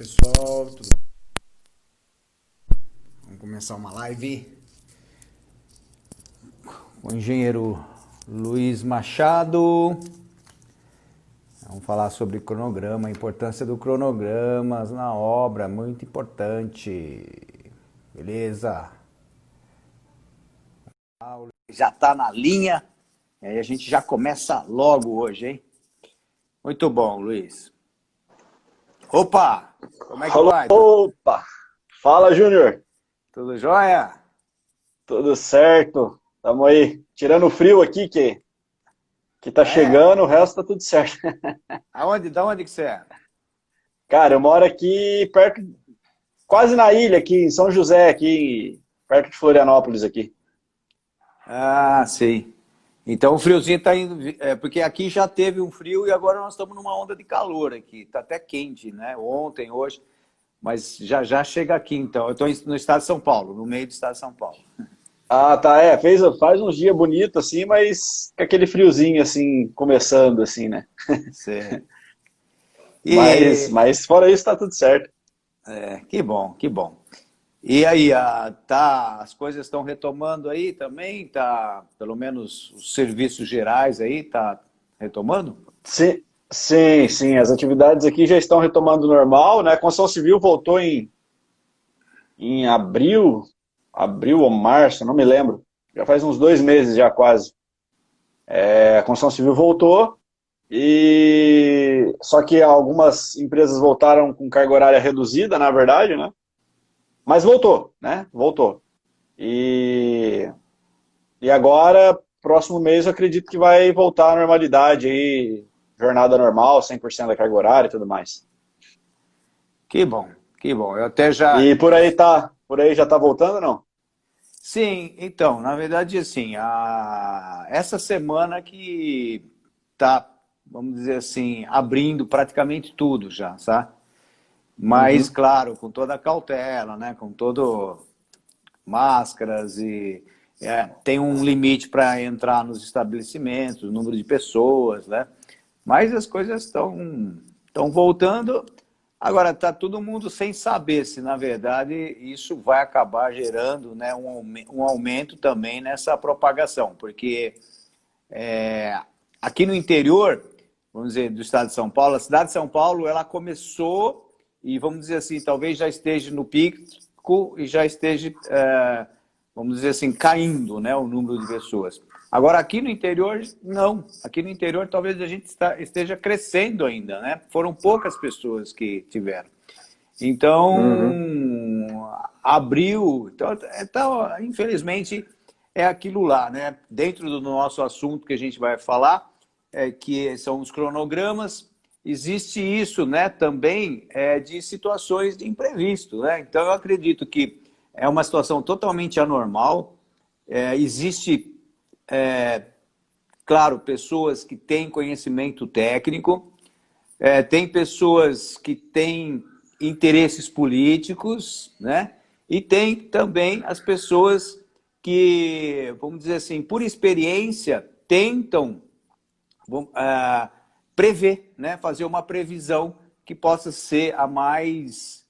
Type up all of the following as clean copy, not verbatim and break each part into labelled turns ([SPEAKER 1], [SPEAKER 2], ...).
[SPEAKER 1] Pessoal, tudo... Vamos começar uma live com o engenheiro Luiz Machado. Vamos falar sobre cronograma, a importância do cronogramas na obra, muito importante. Beleza? Já está na linha, e aí a gente já começa logo hoje, hein? Muito bom, Luiz. Opa! Como é que vai?
[SPEAKER 2] Opa! Fala, Júnior.
[SPEAKER 1] Tudo jóia?
[SPEAKER 2] Tudo certo? Tamo aí. Tirando o frio aqui que tá
[SPEAKER 1] É?
[SPEAKER 2] chegando, o resto tá tudo certo.
[SPEAKER 1] Da onde que você é?
[SPEAKER 2] Cara, eu moro aqui perto, quase na ilha, aqui em São José, aqui perto de Florianópolis aqui.
[SPEAKER 1] Ah, sei. Então o friozinho está indo, porque aqui já teve um frio e agora nós estamos numa onda de calor aqui. Está até quente, né? Ontem, hoje, mas já já chega aqui então. Eu estou no estado de São Paulo, no meio do estado de São Paulo.
[SPEAKER 2] Ah, tá, faz uns dias bonitos assim, mas com aquele friozinho assim, começando assim, né?
[SPEAKER 1] Sei.
[SPEAKER 2] Mas,
[SPEAKER 1] E
[SPEAKER 2] mas fora isso tá tudo certo.
[SPEAKER 1] que bom, que bom. E aí, as coisas estão retomando aí também? Tá, pelo menos os serviços gerais aí, tá retomando?
[SPEAKER 2] Sim, sim, as atividades aqui já estão retomando normal, né? A construção civil voltou em abril ou março, não me lembro. Já faz uns 2 meses já quase. A construção civil voltou e só que algumas empresas voltaram com carga horária reduzida, na verdade, né? Mas voltou, né? Voltou. E, e agora, próximo mês, eu acredito que vai voltar à normalidade aí, jornada normal, 100% da carga horária e tudo mais.
[SPEAKER 1] Que bom, que bom. Eu até já.
[SPEAKER 2] E por aí já tá voltando, ou não?
[SPEAKER 1] Sim, então, na verdade, assim, essa semana que tá, vamos dizer assim, abrindo praticamente tudo já, sabe? Mas,
[SPEAKER 2] Uhum.
[SPEAKER 1] claro, com toda a cautela, né? Com todo máscaras e tem um limite para entrar nos estabelecimentos, o número de pessoas, né? Mas as coisas estão voltando. Agora, está todo mundo sem saber se, na verdade, isso vai acabar gerando, né, um aumento também nessa propagação, porque aqui no interior, vamos dizer, do estado de São Paulo, a cidade de São Paulo, ela começou e, vamos dizer assim, talvez já esteja no pico e já esteja, vamos dizer assim, caindo, né, o número de pessoas. Agora, aqui no interior, não. Aqui no interior, talvez a gente esteja crescendo ainda, né? Foram poucas pessoas que tiveram.
[SPEAKER 2] Uhum.
[SPEAKER 1] Então, abriu. Então, infelizmente, é aquilo lá, né? Dentro do nosso assunto que a gente vai falar, que são os cronogramas, existe isso, né? Também de situações de imprevisto, né? Então, eu acredito que é uma situação totalmente anormal. Existe, claro, pessoas que têm conhecimento técnico, tem pessoas que têm interesses políticos, né? E tem também as pessoas que, vamos dizer assim, por experiência, tentam prever, né? Fazer uma previsão que possa ser a mais,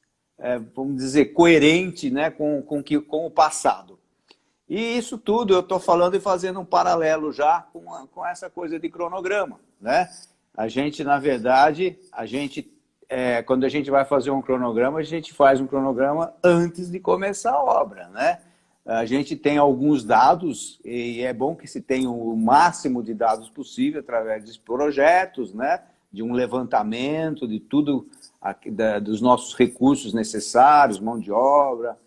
[SPEAKER 1] vamos dizer, coerente, né? Com o passado. E isso tudo eu estou falando e fazendo um paralelo já com essa coisa de cronograma, né? A gente, na verdade, quando a gente vai fazer um cronograma, a gente faz um cronograma antes de começar a obra, né? A gente tem alguns dados e é bom que se tenha o máximo de dados possível através de projetos, né? De um levantamento de tudo, dos nossos recursos necessários, mão de obra,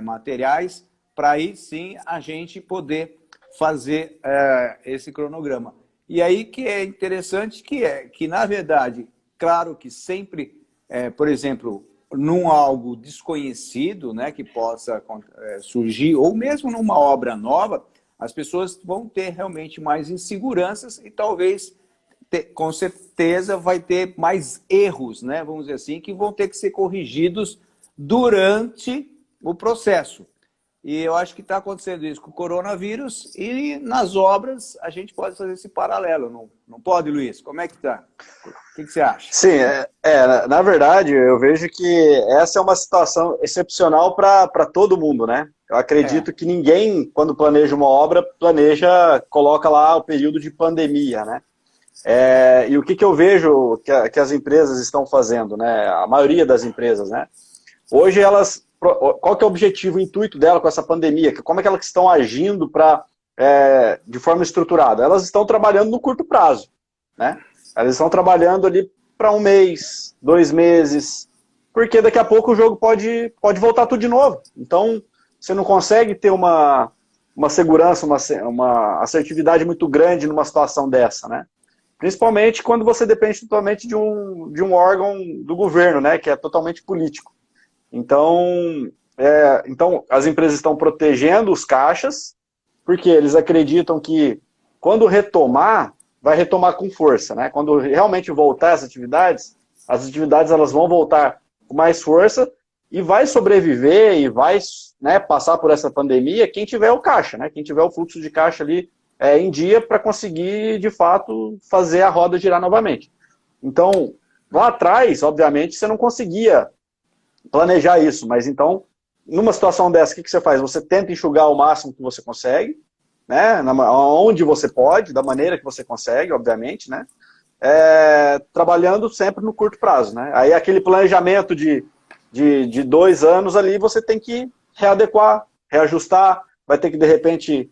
[SPEAKER 1] materiais, para aí sim a gente poder fazer esse cronograma. E aí que é interessante que na verdade, claro que sempre, por exemplo, num algo desconhecido, né, que possa surgir, ou mesmo numa obra nova, as pessoas vão ter realmente mais inseguranças e talvez, com certeza, vai ter mais erros, né, vamos dizer assim, que vão ter que ser corrigidos durante o processo. E eu acho que está acontecendo isso com o coronavírus e nas obras a gente pode fazer esse paralelo, não pode, Luiz? Como é que está? O que você acha?
[SPEAKER 2] Sim, na verdade, eu vejo que essa é uma situação excepcional para todo mundo, né? Eu
[SPEAKER 1] É,
[SPEAKER 2] acredito que ninguém, quando planeja uma obra, coloca lá o período de pandemia, né? E o que eu vejo que as empresas estão fazendo, né? A maioria das empresas, né? Hoje qual que é o objetivo, o intuito dela com essa pandemia? Como é que elas estão agindo de forma estruturada? Elas estão trabalhando no curto prazo, né? Elas estão trabalhando ali para um mês, 2 meses, porque daqui a pouco o jogo pode voltar tudo de novo. Então, você não consegue ter uma segurança, uma assertividade muito grande numa situação dessa, né? Principalmente quando você depende totalmente de um órgão do governo, né? Que é totalmente político. Então, as empresas estão protegendo os caixas, porque eles acreditam que quando retomar, vai retomar com força, né? Quando realmente voltar as atividades elas vão voltar com mais força e vai sobreviver e vai, né, passar por essa pandemia quem tiver o caixa, né? Quem tiver o fluxo de caixa ali em dia para conseguir, de fato, fazer a roda girar novamente. Então, lá atrás, obviamente, você não conseguia planejar isso, mas então, numa situação dessa, o que você faz? Você tenta enxugar o máximo que você consegue, né? Onde você pode, da maneira que você consegue, obviamente, né? Trabalhando sempre no curto prazo, né? Aí aquele planejamento de 2 anos ali, você tem que readequar, reajustar, vai ter que, de repente,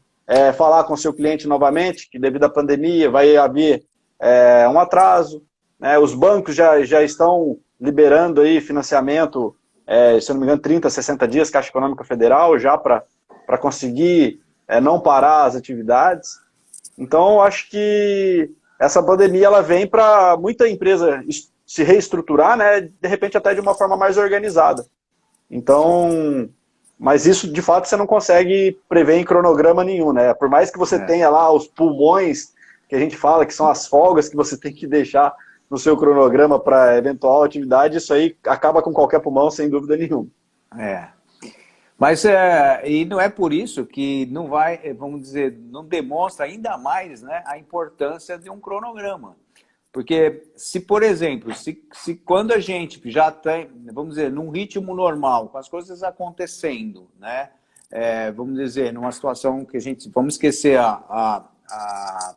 [SPEAKER 2] falar com o seu cliente novamente, que devido à pandemia vai haver um atraso, né? Os bancos já estão liberando aí financiamento, se eu não me engano, 30, 60 dias, Caixa Econômica Federal, já para conseguir não parar as atividades. Então, eu acho que essa pandemia ela vem para muita empresa se reestruturar, né, de repente até de uma forma mais organizada. Então, mas isso de fato você não consegue prever em cronograma nenhum, né? Por mais que você
[SPEAKER 1] é.
[SPEAKER 2] tenha lá os pulmões, que a gente fala que são as folgas que você tem que deixar no seu cronograma para eventual atividade, isso aí acaba com qualquer pulmão, sem dúvida nenhuma.
[SPEAKER 1] É. Mas e não é por isso que não vai, vamos dizer, não demonstra ainda mais, né, a importância de um cronograma. Porque se, por exemplo, se quando a gente já tem, vamos dizer, num ritmo normal, com as coisas acontecendo, né, vamos dizer, numa situação que a gente, vamos esquecer a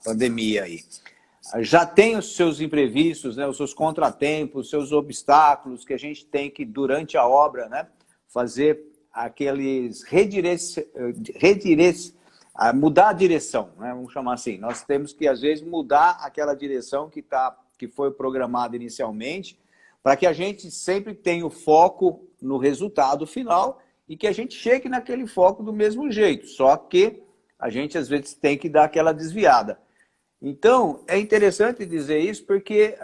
[SPEAKER 1] pandemia aí, já tem os seus imprevistos, né, os seus contratempos, os seus obstáculos que a gente tem que, durante a obra, né, fazer aqueles mudar a direção, né, vamos chamar assim. Nós temos que, às vezes, mudar aquela direção que foi programada inicialmente, para que a gente sempre tenha o foco no resultado final e que a gente chegue naquele foco do mesmo jeito, só que a gente, às vezes, tem que dar aquela desviada. Então, é interessante dizer isso porque,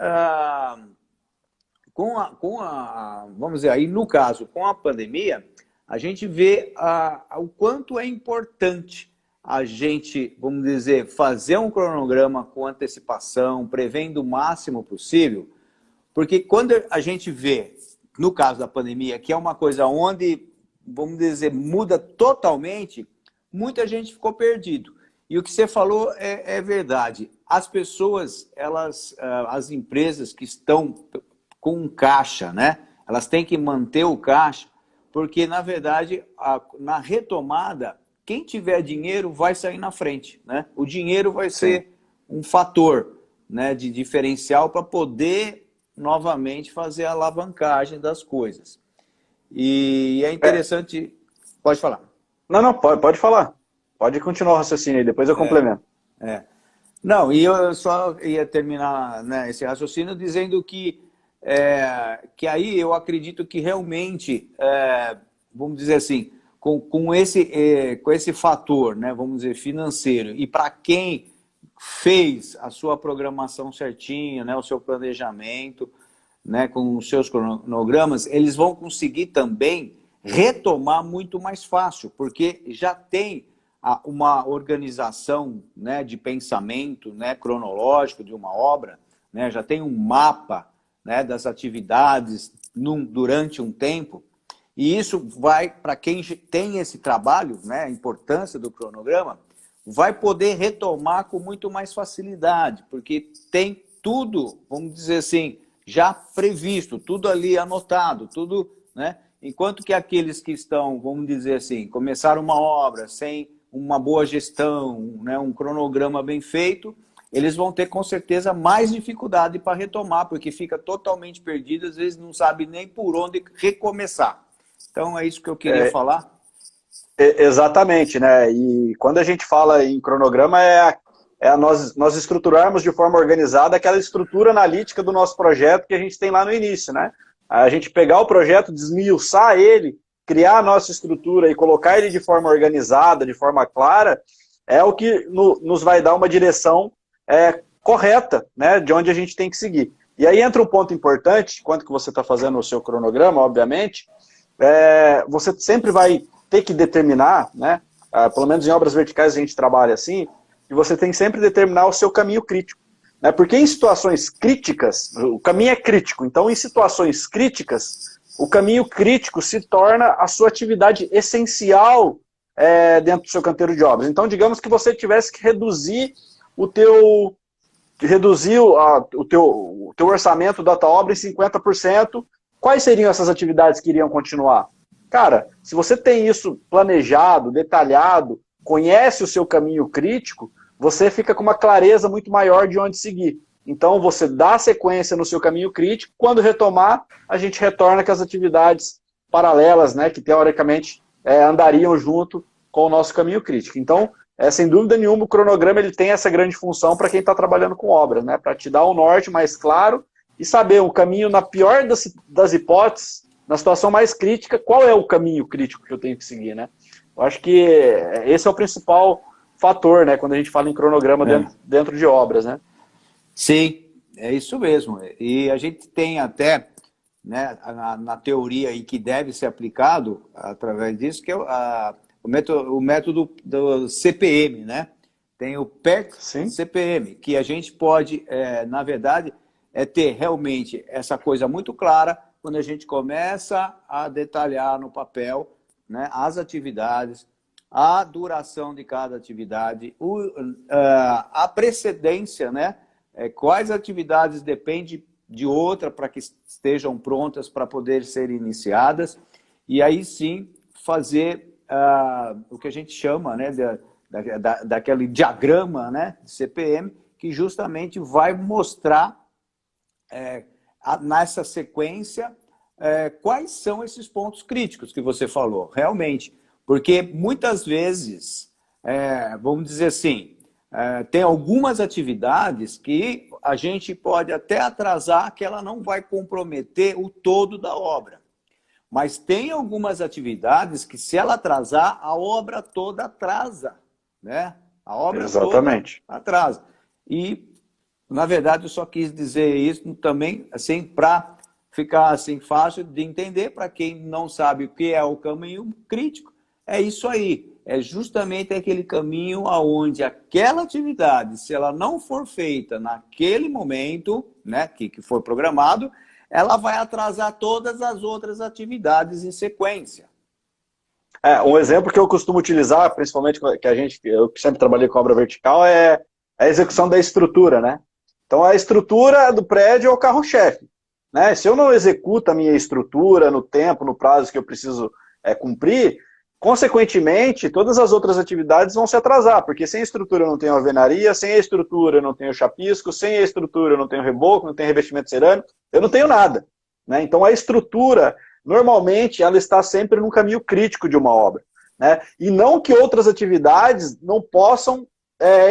[SPEAKER 1] vamos dizer, aí no caso, com a pandemia, a gente vê o quanto é importante a gente, vamos dizer, fazer um cronograma com antecipação, prevendo o máximo possível, porque quando a gente vê, no caso da pandemia, que é uma coisa onde, vamos dizer, muda totalmente, muita gente ficou perdido. E o que você falou é verdade. As pessoas, as empresas que estão com caixa, né? Elas têm que manter o caixa, porque, na verdade, na retomada, quem tiver dinheiro vai sair na frente, né? O dinheiro vai
[SPEAKER 2] Sim.
[SPEAKER 1] ser um fator, né, de diferencial para poder novamente fazer a alavancagem das coisas. E é
[SPEAKER 2] É,
[SPEAKER 1] interessante... Pode falar.
[SPEAKER 2] não, não, pode falar. Pode continuar o raciocínio aí, depois eu complemento.
[SPEAKER 1] É. Não, e eu só ia terminar, né, esse raciocínio dizendo que aí eu acredito que realmente, vamos dizer assim, com esse fator, né, vamos dizer, financeiro, e para quem fez a sua programação certinha, né, o seu planejamento, né, com os seus cronogramas, eles vão conseguir também retomar muito mais fácil, porque já tem uma organização, né, de pensamento, né, cronológico de uma obra, né, já tem um mapa, né, das atividades durante um tempo, E isso vai, para quem tem esse trabalho, né, a importância do cronograma, vai poder retomar com muito mais facilidade, porque tem tudo, vamos dizer assim, já previsto, tudo ali anotado, tudo, né? Enquanto que aqueles que estão, vamos dizer assim, começaram uma obra sem uma boa gestão, né, um cronograma bem feito, eles vão ter com certeza mais dificuldade para retomar, porque fica totalmente perdido, às vezes não sabe nem por onde recomeçar. Então é isso que eu queria falar.
[SPEAKER 2] Exatamente, né? E quando a gente fala em cronograma, nós estruturarmos de forma organizada aquela estrutura analítica do nosso projeto que a gente tem lá no início, né? A gente pegar o projeto, desmiuçar ele, criar a nossa estrutura e colocar ele de forma organizada, de forma clara, é o que nos vai dar uma direção correta, né? De onde a gente tem que seguir. E aí entra um ponto importante, quando que você está fazendo o seu cronograma, obviamente, você sempre vai ter que determinar, né? Pelo menos em obras verticais a gente trabalha assim, que você tem que sempre determinar o seu caminho crítico. Né? Porque em situações críticas, o caminho é crítico, então em situações críticas, o caminho crítico se torna a sua atividade essencial dentro do seu canteiro de obras. Então, digamos que você tivesse que reduzir o teu orçamento da tua obra em 50%, quais seriam essas atividades que iriam continuar? Cara, se você tem isso planejado, detalhado, conhece o seu caminho crítico, você fica com uma clareza muito maior de onde seguir. Então, você dá sequência no seu caminho crítico, quando retomar, a gente retorna com as atividades paralelas, né, que teoricamente andariam junto com o nosso caminho crítico. Então, sem dúvida nenhuma, o cronograma ele tem essa grande função para quem está trabalhando com obras, né, para te dar um norte mais claro e saber o caminho, na pior das hipóteses, na situação mais crítica, qual é o caminho crítico que eu tenho que seguir, né? Eu acho que esse é o principal fator, né, quando a gente fala em cronograma dentro de obras, né?
[SPEAKER 1] Sim, é isso mesmo. E a gente tem até, né, na teoria aí que deve ser aplicado através disso, que é o método do CPM, né? Tem o PERT-CPM, que a gente pode, na verdade, ter realmente essa coisa muito clara quando a gente começa a detalhar no papel, né, as atividades, a duração de cada atividade, a precedência, né, quais atividades dependem de outra para que estejam prontas para poder ser iniciadas, e aí sim fazer o que a gente chama, né, daquele diagrama, né, de CPM, que justamente vai mostrar nessa sequência quais são esses pontos críticos que você falou, realmente. Porque muitas vezes, vamos dizer assim, tem algumas atividades que a gente pode até atrasar, que ela não vai comprometer o todo da obra. Mas tem algumas atividades que, se ela atrasar, a obra toda atrasa, né? A obra
[SPEAKER 2] Exatamente.
[SPEAKER 1] toda atrasa. E, na verdade, eu só quis dizer isso também, assim, para ficar assim, fácil de entender, para quem não sabe o que é o caminho crítico. É isso aí. É justamente aquele caminho onde aquela atividade, se ela não for feita naquele momento, né, que foi programado, ela vai atrasar todas as outras atividades em sequência.
[SPEAKER 2] Um exemplo que eu costumo utilizar, principalmente eu sempre trabalhei com obra vertical, é a execução da estrutura, né? Então a estrutura do prédio é o carro-chefe, né? Se eu não executo a minha estrutura no tempo, no prazo que eu preciso cumprir, consequentemente, todas as outras atividades vão se atrasar, porque sem estrutura eu não tenho alvenaria, sem a estrutura eu não tenho chapisco, sem a estrutura eu não tenho reboco, não tenho revestimento cerâmico, eu não tenho nada, né? Então a estrutura, normalmente, ela está sempre num caminho crítico de uma obra, né? E não que outras atividades não possam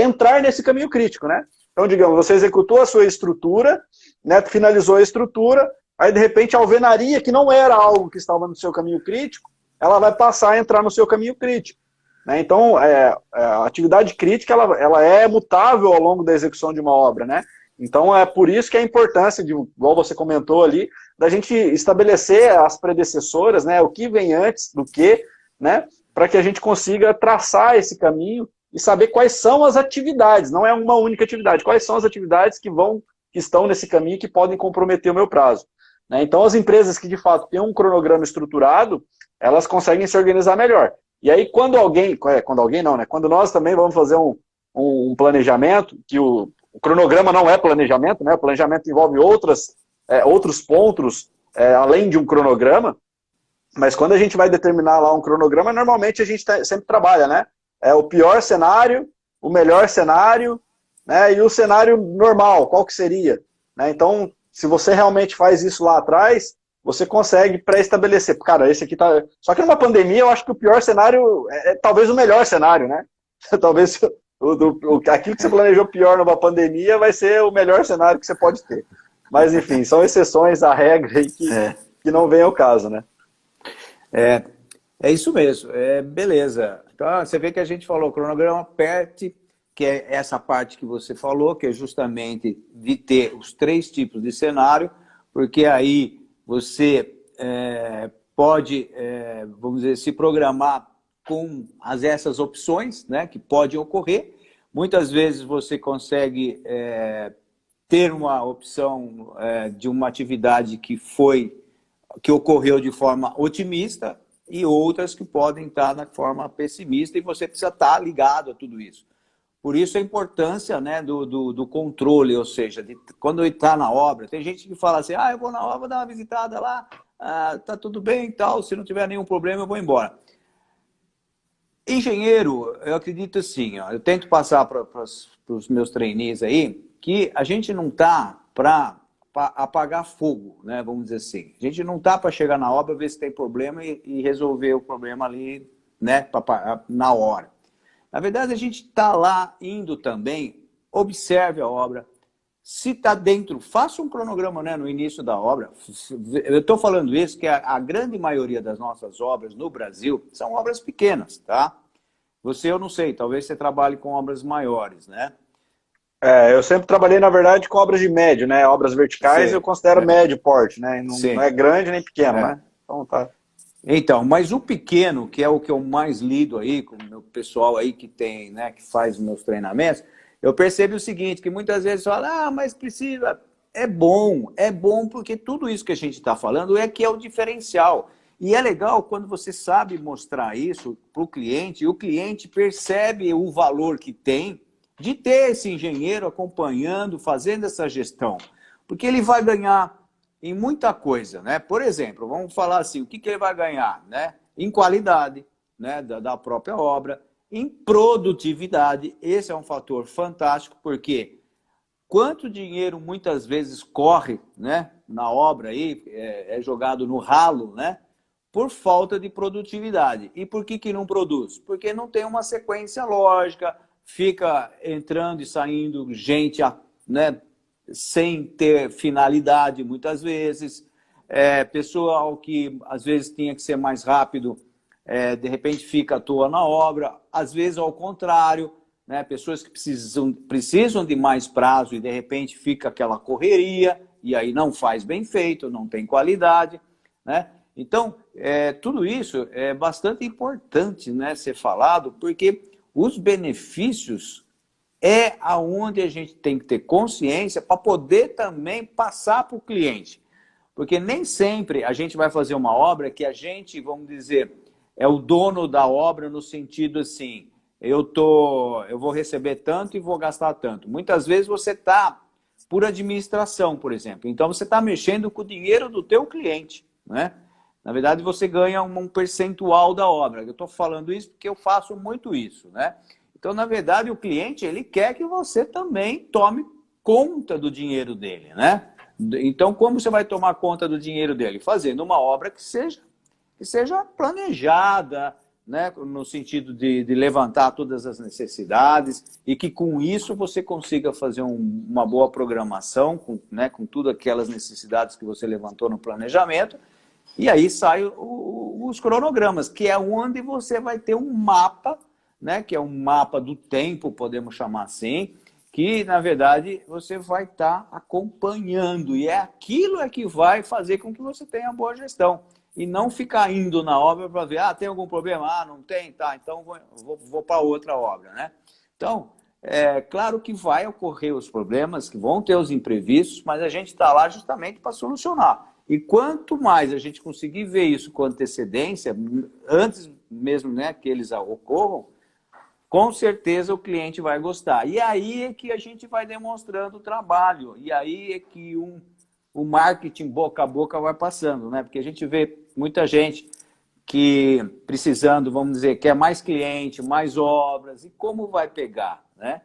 [SPEAKER 2] entrar nesse caminho crítico, né? Então, digamos, você executou a sua estrutura, né, finalizou a estrutura, aí de repente a alvenaria, que não era algo que estava no seu caminho crítico, ela vai passar a entrar no seu caminho crítico, né? Então, a atividade crítica ela é mutável ao longo da execução de uma obra, né? Então, é por isso que a importância, igual você comentou ali, da gente estabelecer as predecessoras, né? O que vem antes do que, né? Para que a gente consiga traçar esse caminho e saber quais são as atividades, não é uma única atividade, quais são as atividades que estão nesse caminho que podem comprometer o meu prazo. né? Então, as empresas que, de fato, têm um cronograma estruturado, elas conseguem se organizar melhor. E aí, quando alguém não, né? Quando nós também vamos fazer um planejamento, que o cronograma não é planejamento, né? O planejamento envolve outros pontos, além de um cronograma, mas quando a gente vai determinar lá um cronograma, normalmente a gente sempre trabalha, né? É o pior cenário, o melhor cenário, né? E o cenário normal, qual que seria? Né? Então, se você realmente faz isso lá atrás, você consegue pré-estabelecer. Cara, esse aqui tá... Só que numa pandemia, eu acho que o pior cenário é talvez o melhor cenário, né? Talvez aquilo que você planejou pior numa pandemia vai ser o melhor cenário que você pode ter. Mas, enfim, são exceções à regra aí que não vem ao caso, né?
[SPEAKER 1] É isso mesmo, beleza. Então, você vê que a gente falou cronograma PERT, que é essa parte que você falou, que é justamente de ter os 3 tipos de cenário, porque aí você pode, vamos dizer, se programar com essas opções, né, que podem ocorrer. Muitas vezes você consegue ter uma opção de uma atividade que ocorreu de forma otimista e outras que podem estar na forma pessimista e você precisa estar ligado a tudo isso. Por isso a importância, né, do controle, ou seja, quando está na obra, tem gente que fala assim, eu vou na obra, vou dar uma visitada lá, tá tudo bem e tal, se não tiver nenhum problema eu vou embora. Engenheiro, eu acredito assim, eu tento passar para os meus trainees aí, que a gente não está para apagar fogo, né? Vamos dizer assim. A gente não está para chegar na obra, ver se tem problema e resolver o problema ali, né? Na hora. Na verdade, a gente está lá indo também, observe a obra. Se está dentro, faça um cronograma, né, no início da obra. Eu estou falando isso, que a grande maioria das nossas obras no Brasil são obras pequenas, tá? Eu não sei, talvez você trabalhe com obras maiores, né?
[SPEAKER 2] Eu sempre trabalhei, na verdade, com obras de médio, né? Obras verticais eu considero médio porte, né? Não é grande nem pequeno, né? Então, tá.
[SPEAKER 1] Então, mas o pequeno, que é o que eu mais lido aí, com o meu pessoal aí que tem, né, que faz os meus treinamentos, eu percebo o seguinte, que muitas vezes fala, mas precisa... É bom porque tudo isso que a gente está falando que é o diferencial. E é legal quando você sabe mostrar isso para o cliente, e o cliente percebe o valor que tem de ter esse engenheiro acompanhando, fazendo essa gestão. Porque ele vai ganhar em muita coisa, né? Por exemplo, vamos falar assim, o que ele vai ganhar, né? Em qualidade, né, da própria obra, em produtividade. Esse é um fator fantástico, porque quanto dinheiro muitas vezes corre, né, na obra aí, é jogado no ralo, né? Por falta de produtividade. E por que não produz? Porque não tem uma sequência lógica, fica entrando e saindo gente, né, sem ter finalidade muitas vezes, pessoal que às vezes tinha que ser mais rápido, de repente fica à toa na obra, às vezes ao contrário, né, pessoas que precisam de mais prazo e de repente fica aquela correria, e aí não faz bem feito, não tem qualidade, né? Então, tudo isso é bastante importante, né, ser falado, porque os benefícios aonde a gente tem que ter consciência para poder também passar para o cliente. Porque nem sempre a gente vai fazer uma obra que a gente, vamos dizer, é o dono da obra no sentido assim, eu vou receber tanto e vou gastar tanto. Muitas vezes você está por administração, por exemplo. Então você está mexendo com o dinheiro do teu cliente, né? Na verdade, você ganha um percentual da obra. Eu estou falando isso porque eu faço muito isso, né? Então, na verdade, o cliente ele quer que você também tome conta do dinheiro dele, né? Então, como você vai tomar conta do dinheiro dele? Fazendo uma obra que seja planejada, né? No sentido de levantar todas as necessidades e que com isso você consiga fazer uma boa programação, né? Com todas aquelas necessidades que você levantou no planejamento. E aí saem os cronogramas, que é onde você vai ter um mapa, né, que é um mapa do tempo, podemos chamar assim, que, na verdade, você vai estar acompanhando. E aquilo que vai fazer com que você tenha boa gestão. E não ficar indo na obra para ver, tem algum problema? Não tem? Tá, então vou para outra obra, né? Então, claro que vai ocorrer os problemas, que vão ter os imprevistos, mas a gente está lá justamente para solucionar. E quanto mais a gente conseguir ver isso com antecedência, antes mesmo, né, que eles ocorram, com certeza o cliente vai gostar. E aí é que a gente vai demonstrando o trabalho. E aí é que o marketing boca a boca vai passando, né? Porque a gente vê muita gente que precisando, vamos dizer, quer mais cliente, mais obras, e como vai pegar, né?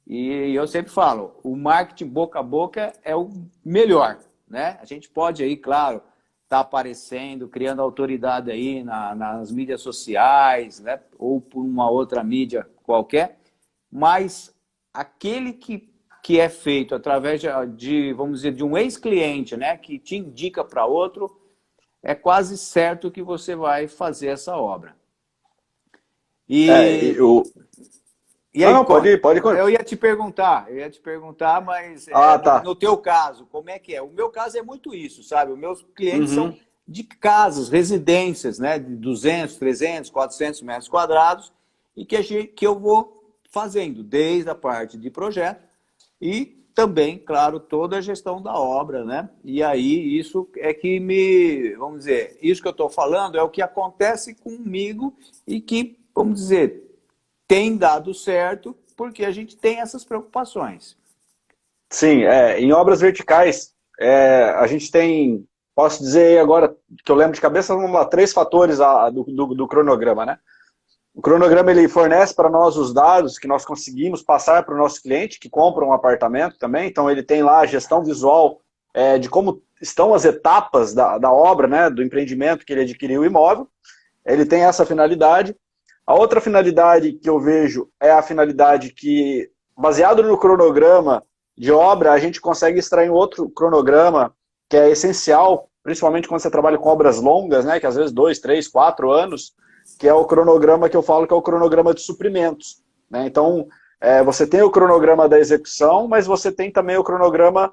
[SPEAKER 1] E eu sempre falo, o marketing boca a boca é o melhor, né? A gente pode aí, claro, tá aparecendo, criando autoridade aí nas mídias sociais, né? Ou por uma outra mídia qualquer, mas aquele que é feito através vamos dizer, de um ex-cliente, né? Que te indica para outro, é quase certo que você vai fazer essa obra.
[SPEAKER 2] É,
[SPEAKER 1] E,
[SPEAKER 2] eu...
[SPEAKER 1] e
[SPEAKER 2] Não,
[SPEAKER 1] aí,
[SPEAKER 2] não, pode ir, pode ir.
[SPEAKER 1] eu ia te perguntar, mas
[SPEAKER 2] Ah, tá.
[SPEAKER 1] no teu caso, como é que é? O meu caso é muito isso, sabe? Os meus clientes são
[SPEAKER 2] Uhum.
[SPEAKER 1] de casas, residências, né? De 200, 300, 400 metros quadrados, e que eu vou fazendo, desde a parte de projeto e também, claro, toda a gestão da obra, né? E aí isso é que vamos dizer, isso que eu estou falando é o que acontece comigo e que, vamos dizer, tem dado certo porque a gente tem essas preocupações.
[SPEAKER 2] Sim, em obras verticais, a gente tem, posso dizer aí agora, que eu lembro de cabeça, vamos lá, 3 fatores do cronograma, né? O cronograma ele fornece para nós os dados que nós conseguimos passar para o nosso cliente que compra um apartamento também. Então ele tem lá a gestão visual de como estão as etapas da obra, né, do empreendimento que ele adquiriu o imóvel. Ele tem essa finalidade. A outra finalidade que eu vejo é a finalidade que, baseado no cronograma de obra, a gente consegue extrair um outro cronograma que é essencial, principalmente quando você trabalha com obras longas, né, que às vezes 2, 3, 4 anos, que é o cronograma que eu falo que é o cronograma de suprimentos, né? Então, você tem o cronograma da execução, mas você tem também o cronograma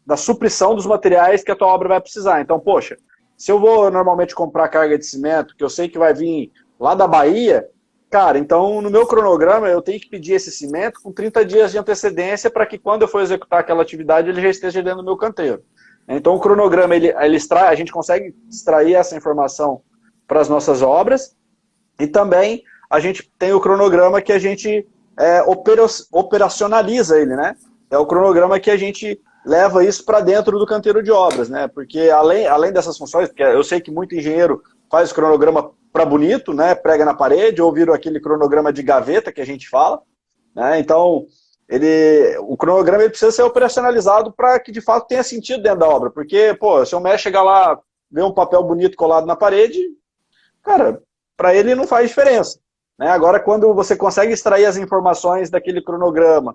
[SPEAKER 2] da suprição dos materiais que a tua obra vai precisar. Então, poxa, se eu vou normalmente comprar carga de cimento, que eu sei que vai vir lá da Bahia, cara, então no meu cronograma eu tenho que pedir esse cimento com 30 dias de antecedência para que quando eu for executar aquela atividade ele já esteja dentro do meu canteiro. Então o cronograma, ele extrai, a gente consegue extrair essa informação para as nossas obras, e também a gente tem o cronograma que a gente operacionaliza ele, né? É o cronograma que a gente leva isso para dentro do canteiro de obras, né? Porque além dessas funções, porque eu sei que muito engenheiro faz o cronograma para bonito, né? Prega na parede, ou vira aquele cronograma de gaveta que a gente fala, né? Então, o cronograma ele precisa ser operacionalizado para que de fato tenha sentido dentro da obra, porque, pô, se o mestre chegar lá, ver um papel bonito colado na parede, cara, para ele não faz diferença, né? Agora, quando você consegue extrair as informações daquele cronograma,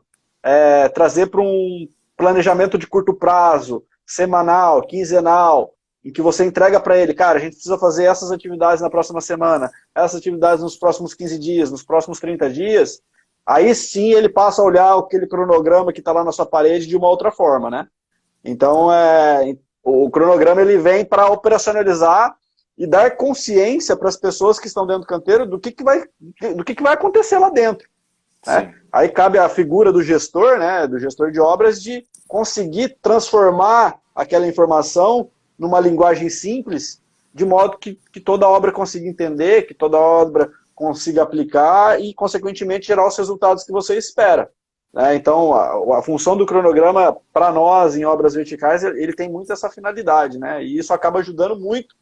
[SPEAKER 2] trazer para um planejamento de curto prazo, semanal, quinzenal, em que você entrega para ele, cara, a gente precisa fazer essas atividades na próxima semana, essas atividades nos próximos 15 dias, nos próximos 30 dias, aí sim ele passa a olhar aquele cronograma que está lá na sua parede de uma outra forma, né? Então, o cronograma ele vem para operacionalizar e dar consciência para as pessoas que estão dentro do canteiro do que vai acontecer lá dentro. Né? Aí cabe a figura do gestor, né, do gestor de obras, de conseguir transformar aquela informação numa linguagem simples, de modo que toda obra consiga entender, que toda obra consiga aplicar e, consequentemente, gerar os resultados que você espera. Né? Então, a função do cronograma, para nós, em obras verticais, ele tem muito essa finalidade, né? E isso acaba ajudando muito,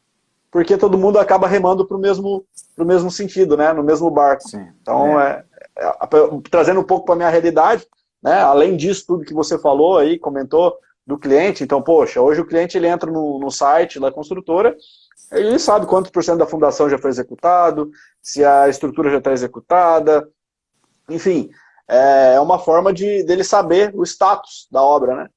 [SPEAKER 2] porque todo mundo acaba remando para o mesmo sentido, né? No mesmo barco.
[SPEAKER 1] Sim.
[SPEAKER 2] Então, trazendo um pouco para a minha realidade, né? Além disso, tudo que você falou aí, comentou do cliente, então, poxa, hoje o cliente ele entra no site da construtora, ele sabe quantos por cento da fundação já foi executado, se a estrutura já está executada, enfim, é uma forma dele saber o status da obra, né?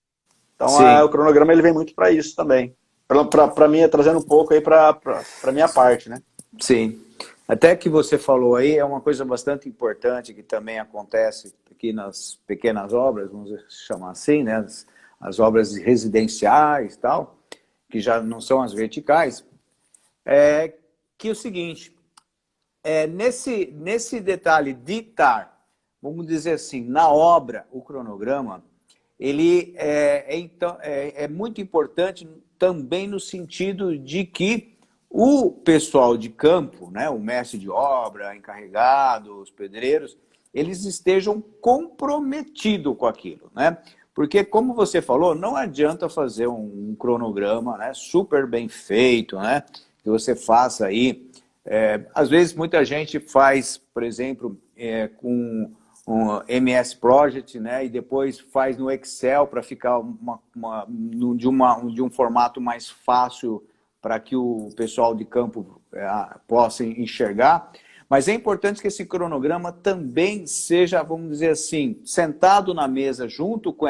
[SPEAKER 2] Então, o
[SPEAKER 1] Sim.
[SPEAKER 2] cronograma ele vem muito para isso também. Para mim, trazendo um pouco aí para a minha parte, né?
[SPEAKER 1] Sim. Até que você falou aí, é uma coisa bastante importante que também acontece aqui nas pequenas obras, vamos chamar assim, né? As obras residenciais e tal, que já não são as verticais, é que é o seguinte, nesse detalhe de estar, vamos dizer assim, na obra, o cronograma, ele então, é muito importante também no sentido de que o pessoal de campo, né, o mestre de obra, encarregado, os pedreiros, eles estejam comprometidos com aquilo, né? Porque, como você falou, não adianta fazer um cronograma, né, super bem feito, né, que você faça aí. Às vezes, muita gente faz, por exemplo, com um MS Project, né, e depois faz no Excel para ficar de um formato mais fácil para que o pessoal de campo possa enxergar. Mas é importante que esse cronograma também seja, vamos dizer assim, sentado na mesa junto com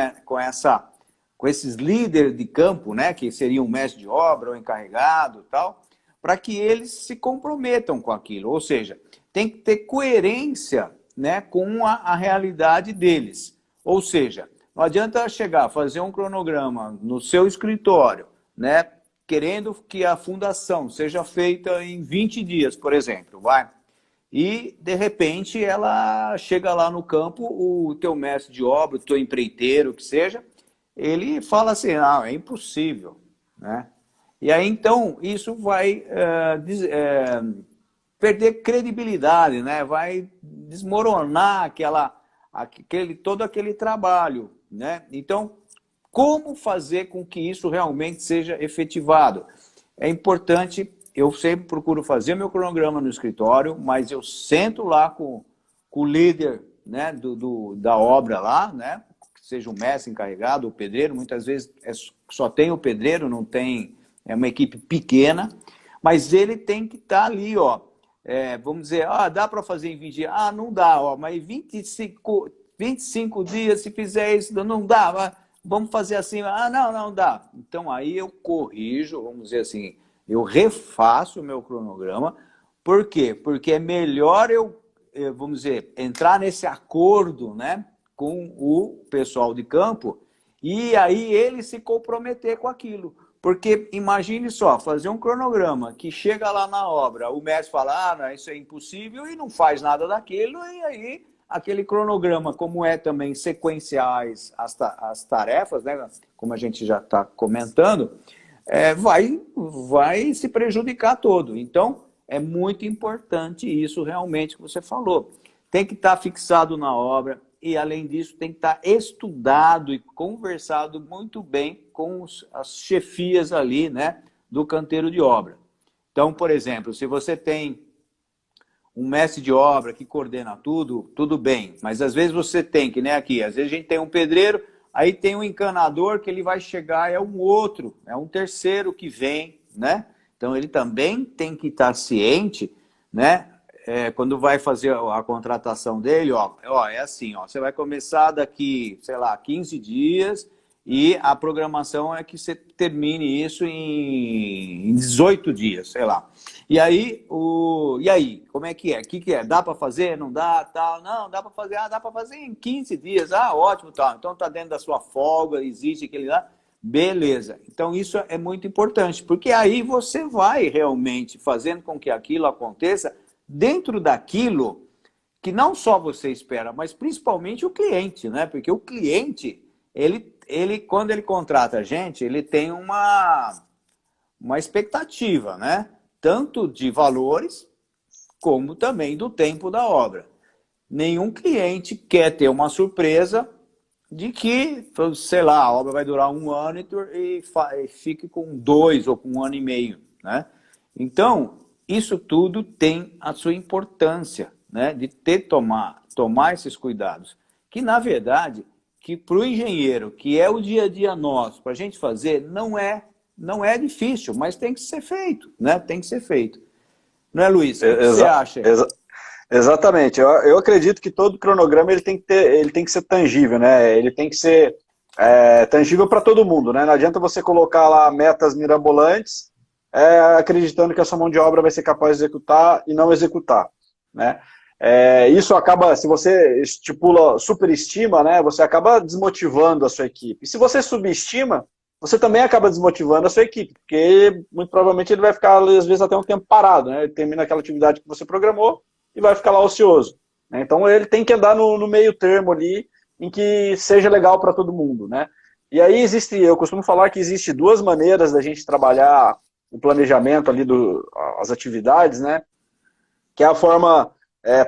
[SPEAKER 1] esses líderes de campo, né, que seriam o mestre de obra, o encarregado e tal, para que eles se comprometam com aquilo. Ou seja, tem que ter coerência, né, com a realidade deles. Ou seja, não adianta chegar, fazer um cronograma no seu escritório, né, querendo que a fundação seja feita em 20 dias, por exemplo, vai. E, de repente, ela chega lá no campo, o teu mestre de obra, o teu empreiteiro, que seja, ele fala assim, não, é impossível, né? E aí, então, isso vai perder credibilidade, né? Vai desmoronar todo aquele trabalho, né? Então, como fazer com que isso realmente seja efetivado? É importante, eu sempre procuro fazer meu cronograma no escritório, mas eu sento lá com o líder, né, da obra lá, né, que seja o mestre encarregado, o pedreiro, muitas vezes só tem o pedreiro, não tem, é uma equipe pequena, mas ele tem que estar ali, ó, vamos dizer, dá para fazer em 20 dias? Não dá, ó, mas 25 dias, se fizer isso, não dá, vamos fazer assim, não dá. Então, aí eu corrijo, vamos dizer assim, eu refaço o meu cronograma. Por quê? Porque é melhor vamos dizer, entrar nesse acordo, né, com o pessoal de campo e aí ele se comprometer com aquilo. Porque imagine só, fazer um cronograma que chega lá na obra, o mestre fala, não, isso é impossível e não faz nada daquilo, e aí aquele cronograma, como é também sequenciais as tarefas, né, como a gente já está comentando, vai se prejudicar todo. Então, é muito importante isso realmente que você falou. Tem que estar fixado na obra e, além disso, tem que estar estudado e conversado muito bem com as chefias ali, né, do canteiro de obra. Então, por exemplo, se você tem um mestre de obra que coordena tudo bem, mas às vezes você tem, que nem aqui, às vezes a gente tem um pedreiro, aí tem um encanador que ele vai chegar, é um outro, é um terceiro que vem, né? Então ele também tem que estar ciente, né? Quando vai fazer a contratação dele, é assim, você vai começar daqui, sei lá, 15 dias e a programação é que você termine isso em 18 dias, sei lá. E aí, como é que é? O que é? Dá para fazer? Não dá? Tal? Não, dá para fazer. Dá para fazer em 15 dias. Ótimo, tal. Então está dentro da sua folga, existe aquele lá. Beleza. Então isso é muito importante, porque aí você vai realmente fazendo com que aquilo aconteça dentro daquilo que não só você espera, mas principalmente o cliente, né? Porque o cliente, ele quando ele contrata a gente, ele tem uma expectativa, né? Tanto de valores, como também do tempo da obra. Nenhum cliente quer ter uma surpresa de que, sei lá, a obra vai durar 1 ano e fique com 2 ou com 1 ano e meio, né? Então, isso tudo tem a sua importância, né? De tomar esses cuidados. Que, na verdade, que para o engenheiro, que é o dia a dia nosso, para a gente fazer, não é difícil, mas tem que ser feito, né? Tem que ser feito. Não é, Luiz? O que você acha?
[SPEAKER 2] Exatamente. Eu acredito que todo cronograma ele tem que ser tangível, né? Ele tem que ser tangível para todo mundo, né? Não adianta você colocar lá metas mirabolantes acreditando que a sua mão de obra vai ser capaz de executar e não executar, né? Isso acaba, se você superestima, né? Você acaba desmotivando a sua equipe. E se você subestima, você também acaba desmotivando a sua equipe, porque muito provavelmente ele vai ficar, às vezes, até um tempo parado, né? Ele termina aquela atividade que você programou e vai ficar lá ocioso, né? Então ele tem que andar no meio termo ali, em que seja legal para todo mundo, né? E aí eu costumo falar que existe duas maneiras da gente trabalhar o planejamento ali, as atividades, né? Que é a forma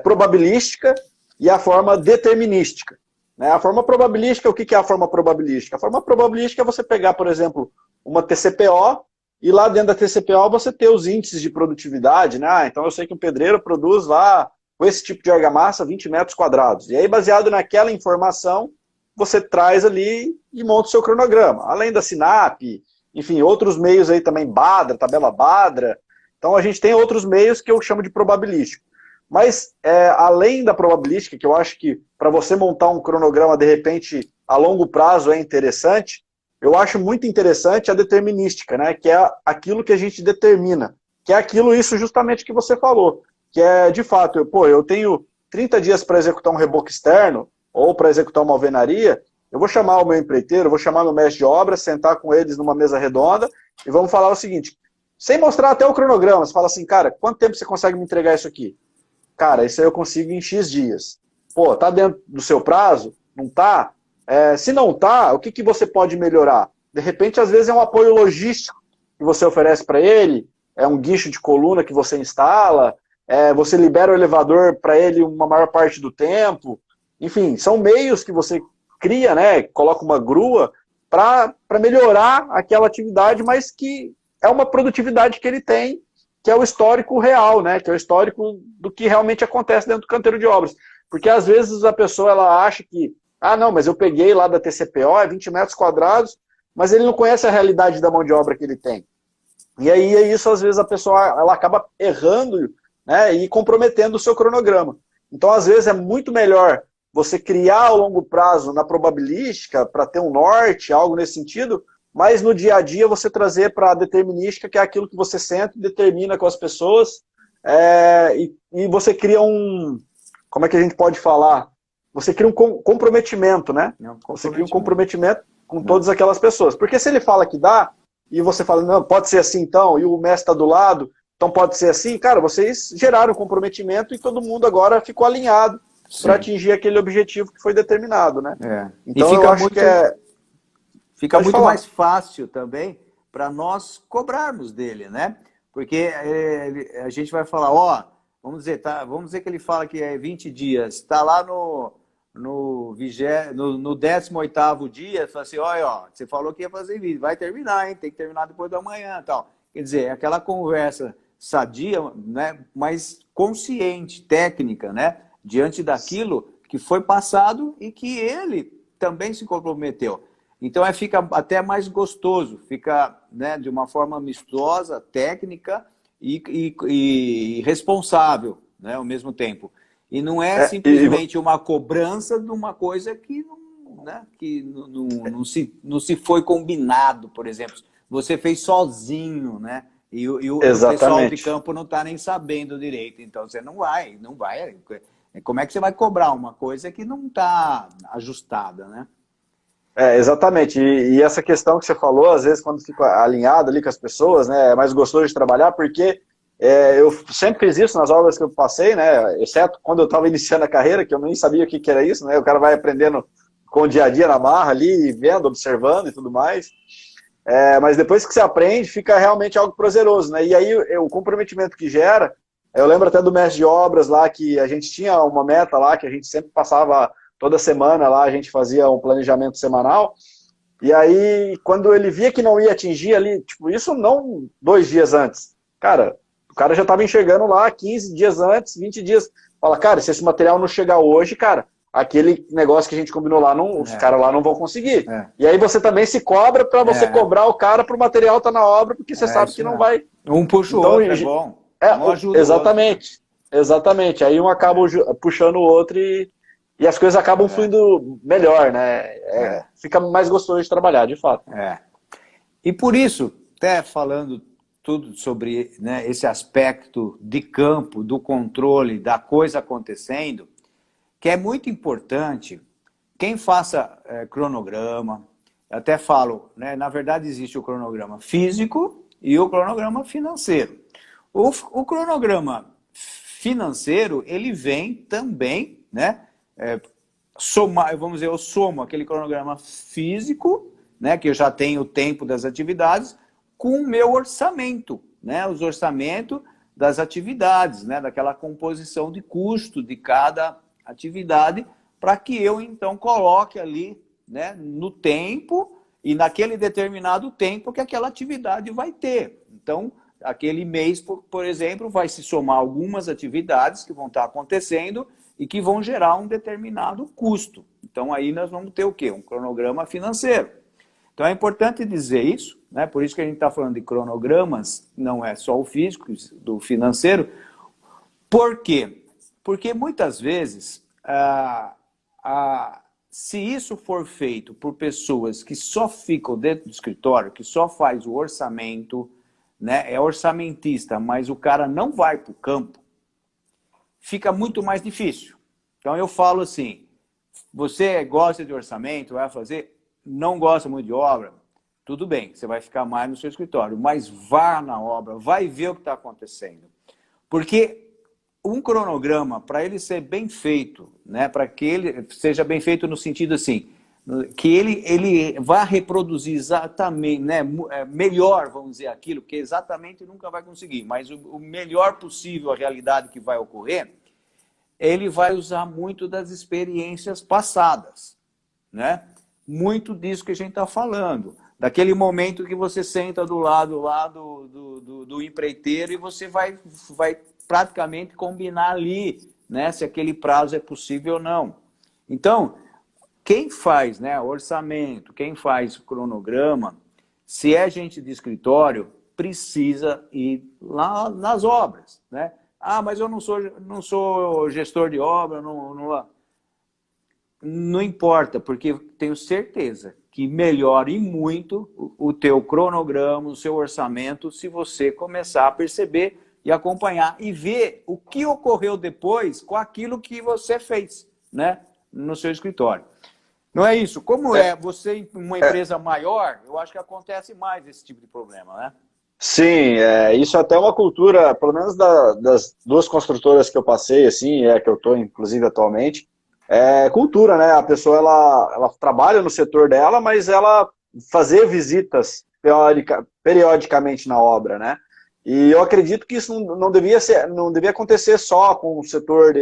[SPEAKER 2] probabilística e a forma determinística. Né? A forma probabilística, o que é a forma probabilística? A forma probabilística é você pegar, por exemplo, uma TCPO e lá dentro da TCPO você ter os índices de produtividade, né? Ah, então eu sei que um pedreiro produz lá, com esse tipo de argamassa, 20 metros quadrados. E aí, baseado naquela informação, você traz ali e monta o seu cronograma. Além da SINAP, enfim, outros meios aí também, Badra, tabela Badra. Então a gente tem outros meios que eu chamo de probabilístico. Mas, além da probabilística, que eu acho que para você montar um cronograma, de repente, a longo prazo é interessante, eu acho muito interessante a determinística, né? Que é aquilo que a gente determina, que é aquilo, isso justamente que você falou, que é, de fato, eu tenho 30 dias para executar um reboco externo, ou para executar uma alvenaria, eu vou chamar o meu empreiteiro, vou chamar meu mestre de obra, sentar com eles numa mesa redonda, e vamos falar o seguinte, sem mostrar até o cronograma, você fala assim, cara, quanto tempo você consegue me entregar isso aqui? Cara, isso aí eu consigo em X dias. Pô, tá dentro do seu prazo? Não tá? Se não tá, o que você pode melhorar? De repente, às vezes é um apoio logístico que você oferece para ele, é um guincho de coluna que você instala, você libera o elevador para ele uma maior parte do tempo. Enfim, são meios que você cria, né? Coloca uma grua para melhorar aquela atividade, mas que é uma produtividade que ele tem, que é o histórico real, né? Que é o histórico do que realmente acontece dentro do canteiro de obras. Porque às vezes a pessoa ela acha que, não, mas eu peguei lá da TCPO, é 20 metros quadrados, mas ele não conhece a realidade da mão de obra que ele tem. E aí é isso, às vezes a pessoa ela acaba errando, né, e comprometendo o seu cronograma. Então, às vezes é muito melhor você criar ao longo prazo na probabilística para ter um norte, algo nesse sentido, mas no dia a dia você trazer para a determinística, que é aquilo que você sente e determina com as pessoas, e você cria como é que a gente pode falar? Você cria um comprometimento, né? Você cria um comprometimento com todas aquelas pessoas. Porque se ele fala que dá, e você fala, não, pode ser assim então, e o mestre está do lado, então pode ser assim, cara, vocês geraram comprometimento e todo mundo agora ficou alinhado para atingir aquele objetivo que foi determinado, né? Então eu acho que
[SPEAKER 1] fica muito mais fácil também para nós cobrarmos dele, né? Porque a gente vai falar, vamos dizer que ele fala que é 20 dias, está lá no 18º dia, fala assim, você falou que ia fazer vídeo, vai terminar, hein? Tem que terminar depois da manhã e tal. Quer dizer, é aquela conversa sadia, né? Mas consciente, técnica, né? Diante daquilo que foi passado e que ele também se comprometeu. Então fica até mais gostoso, fica, né, de uma forma amistosa, técnica e responsável, né, ao mesmo tempo. E não é simplesmente uma cobrança de uma coisa que não se foi combinado, por exemplo. Você fez sozinho, né? E o pessoal de campo não está nem sabendo direito. Então você não vai. Como é que você vai cobrar uma coisa que não está ajustada, né?
[SPEAKER 2] Exatamente. E essa questão que você falou, às vezes quando fico alinhado ali com as pessoas, né, é mais gostoso de trabalhar, porque eu sempre fiz isso nas obras que eu passei, né, exceto quando eu estava iniciando a carreira, que eu nem sabia o que era isso, né, o cara vai aprendendo com o dia a dia na marra ali, vendo, observando e tudo mais. Mas depois que você aprende, fica realmente algo prazeroso, né, e aí o comprometimento que gera, eu lembro até do mestre de obras lá, que a gente tinha uma meta lá, que a gente sempre passava toda semana lá, a gente fazia um planejamento semanal, e aí quando ele via que não ia atingir ali, tipo, isso não 2 dias antes, cara, o cara já estava enxergando lá 15 dias antes, 20 dias, fala, cara, se esse material não chegar hoje, cara, aquele negócio que a gente combinou lá, os caras lá não vão conseguir. E aí você também se cobra para você cobrar o cara para o material estar na obra, porque você sabe que não vai...
[SPEAKER 1] Um puxa o outro, é bom. Um ajuda
[SPEAKER 2] exatamente, exatamente. Aí um acaba puxando o outro e as coisas acabam fluindo melhor, né? Fica mais gostoso de trabalhar, de fato.
[SPEAKER 1] E por isso, até falando tudo sobre, né, esse aspecto de campo, do controle, da coisa acontecendo, que é muito importante, quem faça cronograma, até falo, né, na verdade existe o cronograma físico e o cronograma financeiro. O cronograma financeiro, ele vem também, né, somar, vamos dizer, eu somo aquele cronograma físico né, que eu já tenho o tempo das atividades, com o meu orçamento, né, os orçamentos das atividades, né, daquela composição de custo de cada atividade, para que eu, então, coloque ali, né, no tempo e naquele determinado tempo que aquela atividade vai ter. Então, aquele mês, por exemplo, vai se somar algumas atividades que vão estar acontecendo e que vão gerar um determinado custo. Então, aí nós vamos ter o quê? Um cronograma financeiro. Então, é importante dizer isso, né? Por isso que a gente está falando de cronogramas, não é só o físico, do financeiro. Por quê? Porque muitas vezes, se isso for feito por pessoas que só ficam dentro do escritório, que só faz o orçamento, né? É orçamentista, mas o cara não vai para o campo, fica muito mais difícil. Então eu falo assim, você gosta de orçamento, vai fazer, não gosta muito de obra, tudo bem, você vai ficar mais no seu escritório, mas vá na obra, vai ver o que está acontecendo. Porque um cronograma, para ele ser bem feito, né, para que ele seja bem feito no sentido assim, que ele vá reproduzir exatamente, né, melhor, vamos dizer, aquilo, que exatamente nunca vai conseguir, mas o melhor possível a realidade que vai ocorrer, ele vai usar muito das experiências passadas, né? Muito disso que a gente está falando, daquele momento que você senta do lado lá do empreiteiro e você vai praticamente combinar ali, né, se aquele prazo é possível ou não. Então, quem faz, né, orçamento, quem faz cronograma, se é gente de escritório, precisa ir lá nas obras, né? Ah, mas eu não sou gestor de obra, não importa, porque tenho certeza que melhora e muito o teu cronograma, o seu orçamento, se você começar a perceber e acompanhar e ver o que ocorreu depois com aquilo que você fez, né, no seu escritório. Não é isso? Como é você em uma empresa maior, eu acho que acontece mais esse tipo de problema, né?
[SPEAKER 2] Sim, isso é até uma cultura, pelo menos das duas construtoras que eu passei, assim, que eu estou, inclusive, atualmente, é cultura, né? A pessoa, ela trabalha no setor dela, mas ela fazer visitas periodicamente na obra, né? E eu acredito que isso não devia acontecer só com o setor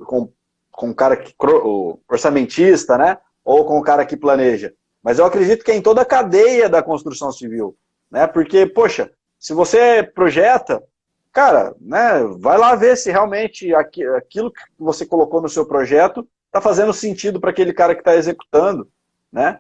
[SPEAKER 2] com o cara o orçamentista, né? Ou com o cara que planeja. Mas eu acredito que é em toda a cadeia da construção civil, né? Porque, poxa, se você projeta, cara, né, vai lá ver se realmente aquilo que você colocou no seu projeto está fazendo sentido para aquele cara que está executando, né?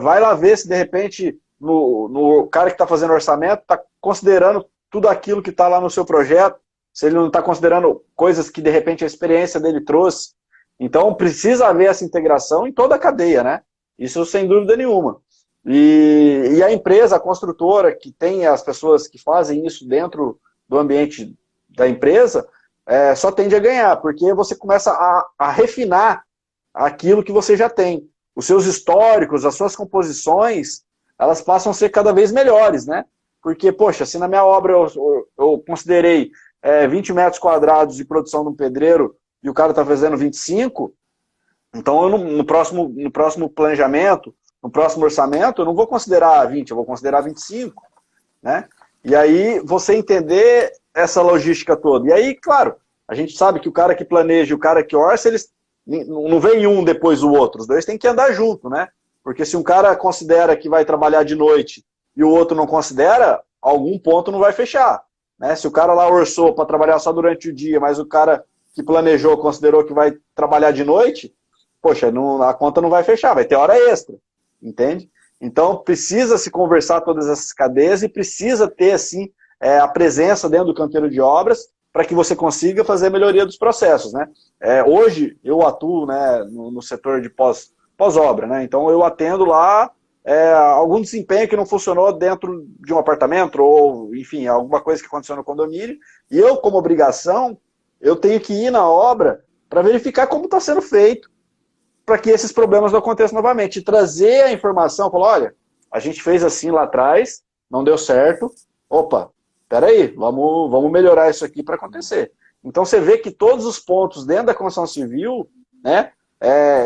[SPEAKER 2] Vai lá ver se de repente no cara que está fazendo orçamento está considerando tudo aquilo que está lá no seu projeto, se ele não está considerando coisas que de repente a experiência dele trouxe. Então precisa haver essa integração em toda a cadeia, né? Isso sem dúvida nenhuma. E a empresa, a construtora, que tem as pessoas que fazem isso dentro do ambiente da empresa, só tende a ganhar, porque você começa a refinar aquilo que você já tem. Os seus históricos, as suas composições, elas passam a ser cada vez melhores, né? Porque, poxa, se na minha obra eu considerei 20 metros quadrados de produção de um pedreiro e o cara está fazendo 25, então eu no próximo planejamento, no próximo orçamento, eu não vou considerar 20, eu vou considerar 25, né? E aí você entender essa logística toda. E aí, claro, a gente sabe que o cara que planeja e o cara que orça, eles não vem um depois do outro, os dois têm que andar junto, né? Porque se um cara considera que vai trabalhar de noite e o outro não considera, algum ponto não vai fechar, né? Se o cara lá orçou para trabalhar só durante o dia, mas o cara que planejou considerou que vai trabalhar de noite, poxa, a conta não vai fechar, vai ter hora extra, entende? Então precisa se conversar todas essas cadeias e precisa ter assim a presença dentro do canteiro de obras para que você consiga fazer a melhoria dos processos, né? Hoje eu atuo, né, no setor de pós-obra, né? Então eu atendo lá algum desempenho que não funcionou dentro de um apartamento ou, enfim, alguma coisa que aconteceu no condomínio, e eu, como obrigação, eu tenho que ir na obra para verificar como está sendo feito, para que esses problemas não aconteçam novamente. E trazer a informação, falar, olha, a gente fez assim lá atrás, não deu certo, opa, peraí, vamos melhorar isso aqui para acontecer. Então você vê que todos os pontos dentro da construção civil, né,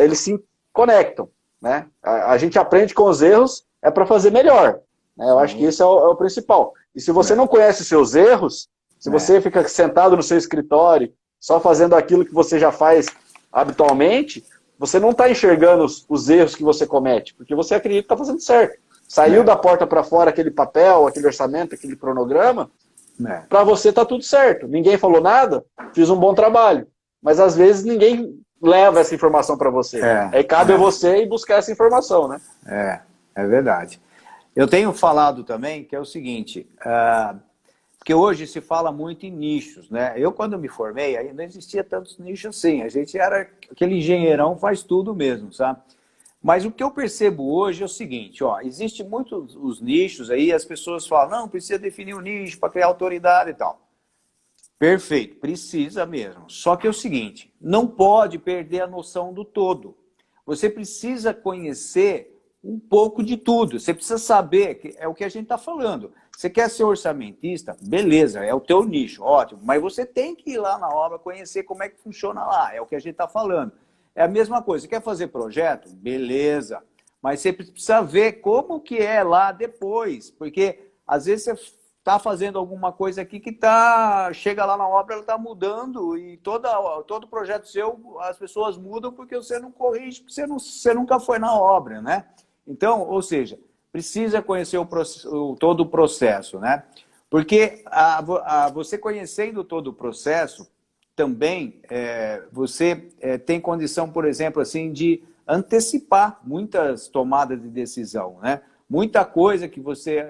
[SPEAKER 2] eles se conectam. né? A gente aprende com os erros é para fazer melhor, né? Eu acho que esse é o principal. E se você não conhece os seus erros, se você fica sentado no seu escritório só fazendo aquilo que você já faz habitualmente, você não está enxergando os erros que você comete, porque você acredita que está fazendo certo. Saiu da porta para fora aquele papel, aquele orçamento, aquele cronograma, para você tá tudo certo. Ninguém falou nada, fiz um bom trabalho. Mas às vezes ninguém leva essa informação para você. Aí cabe a você ir buscar essa informação, né?
[SPEAKER 1] É verdade. Eu tenho falado também que é o seguinte, porque hoje se fala muito em nichos, né? Eu, quando me formei, aí não existia tantos nichos assim. A gente era aquele engenheirão, faz tudo mesmo, sabe? Mas o que eu percebo hoje é o seguinte, ó, existe muitos os nichos aí, as pessoas falam, não, precisa definir um nicho para criar autoridade e tal. Perfeito, precisa mesmo. Só que é o seguinte, não pode perder a noção do todo. Você precisa conhecer um pouco de tudo. Você precisa saber, que é o que a gente está falando. Você quer ser orçamentista? Beleza, é o teu nicho, ótimo. Mas você tem que ir lá na obra, conhecer como é que funciona lá. É o que a gente está falando. É a mesma coisa. Você quer fazer projeto? Beleza. Mas você precisa ver como que é lá depois. Porque, às vezes, você está fazendo alguma coisa aqui que chega lá na obra, ela está mudando e todo projeto seu, as pessoas mudam porque você não corrige, porque você nunca foi na obra, né? Então, ou seja, precisa conhecer todo o processo, né? Porque você conhecendo todo o processo, também você tem condição, por exemplo, assim, de antecipar muitas tomadas de decisão, né? Muita coisa que você,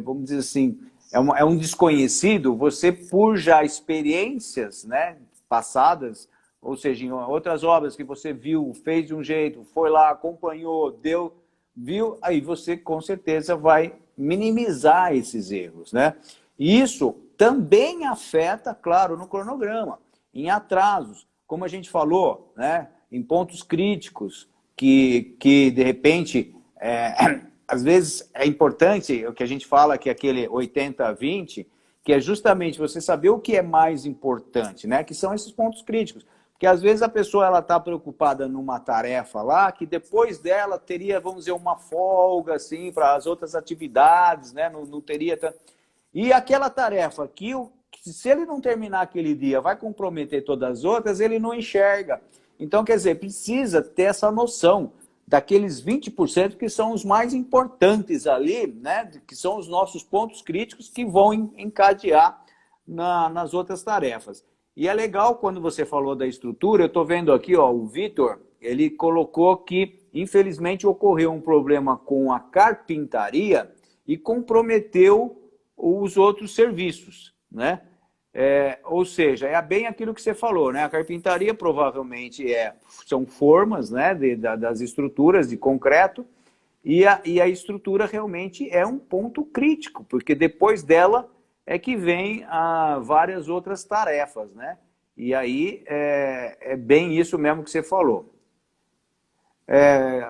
[SPEAKER 1] vamos dizer assim, é um desconhecido, você, por já experiências, né, passadas, ou seja, em outras obras que você viu, fez de um jeito, foi lá, acompanhou, viu, aí você com certeza vai minimizar esses erros, né? E isso também afeta, claro, no cronograma, em atrasos, como a gente falou, né, em pontos críticos, que de repente, às vezes é importante, o que a gente fala que é aquele 80-20, que é justamente você saber o que é mais importante, né, que são esses pontos críticos. Porque às vezes a pessoa está preocupada numa tarefa lá, que depois dela teria, vamos dizer, uma folga assim, para as outras atividades, né, não teria tanto... E aquela tarefa que, se ele não terminar aquele dia, vai comprometer todas as outras, ele não enxerga. Então, quer dizer, precisa ter essa noção daqueles 20% que são os mais importantes ali, né? Que são os nossos pontos críticos que vão encadear nas outras tarefas. E é legal quando você falou da estrutura, eu estou vendo aqui, ó, o Vitor, ele colocou que, infelizmente, ocorreu um problema com a carpintaria e comprometeu os outros serviços, né? Ou seja, é bem aquilo que você falou, né? A carpintaria provavelmente são formas, né, das estruturas de concreto e a estrutura realmente é um ponto crítico, porque depois dela é que vem várias outras tarefas, né? E aí é bem isso mesmo que você falou.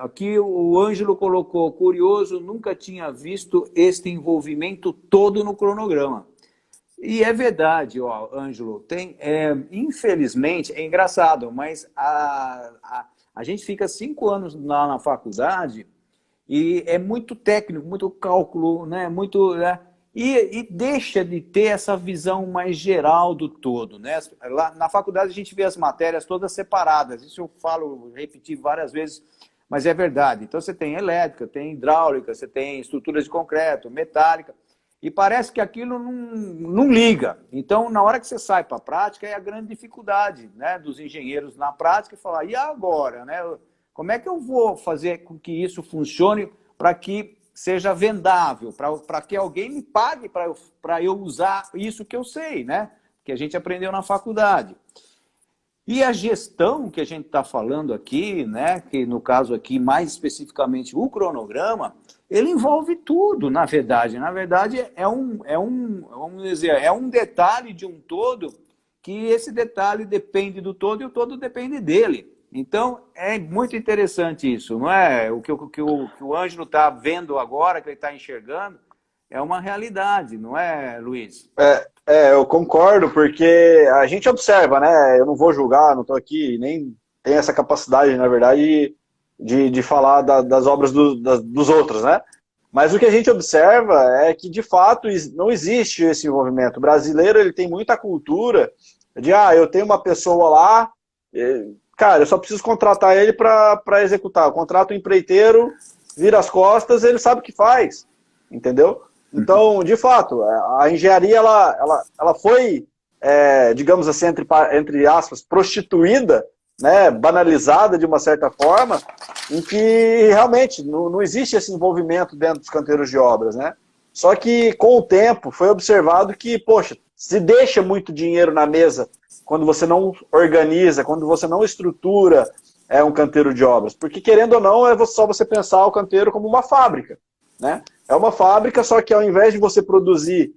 [SPEAKER 1] Aqui o Ângelo colocou, curioso, nunca tinha visto este envolvimento todo no cronograma. E é verdade, ó, Ângelo, infelizmente, é engraçado, mas a gente fica 5 anos lá na faculdade e é muito técnico, muito cálculo, né, muito... Né, e deixa de ter essa visão mais geral do todo, né? Lá na faculdade a gente vê as matérias todas separadas, isso eu falo, repeti várias vezes, mas é verdade. Então você tem elétrica, tem hidráulica, você tem estruturas de concreto, metálica, e parece que aquilo não liga. Então, na hora que você sai para a prática, é a grande dificuldade, né, dos engenheiros na prática, falar, e agora, né? Como é que eu vou fazer com que isso funcione para que seja vendável, para que alguém me pague para eu usar isso que eu sei, né? Que a gente aprendeu na faculdade. E a gestão que a gente está falando aqui, né? Que no caso aqui, mais especificamente o cronograma, ele envolve tudo, na verdade. Na verdade, vamos dizer, é um detalhe de um todo, que esse detalhe depende do todo e o todo depende dele. Então, é muito interessante isso, não é? O que o Ângelo está vendo agora, que ele está enxergando, é uma realidade, não é, Luiz?
[SPEAKER 2] Eu concordo, porque a gente observa, né? Eu não vou julgar, não estou aqui, nem tenho essa capacidade, na verdade, de falar das obras dos outros, né? Mas o que a gente observa é que, de fato, não existe esse envolvimento. O brasileiro, ele tem muita cultura de, eu tenho uma pessoa lá, cara, eu só preciso contratar ele para executar. Eu contrato o empreiteiro, vira as costas, ele sabe o que faz, entendeu? Então, de fato, a engenharia, ela foi, digamos assim, entre aspas, prostituída, né, banalizada de uma certa forma, em que realmente não existe esse envolvimento dentro dos canteiros de obras, né? Só que com o tempo foi observado que, poxa, se deixa muito dinheiro na mesa quando você não organiza, quando você não estrutura um canteiro de obras. Porque, querendo ou não, é só você pensar o canteiro como uma fábrica, né? É uma fábrica, só que ao invés de você produzir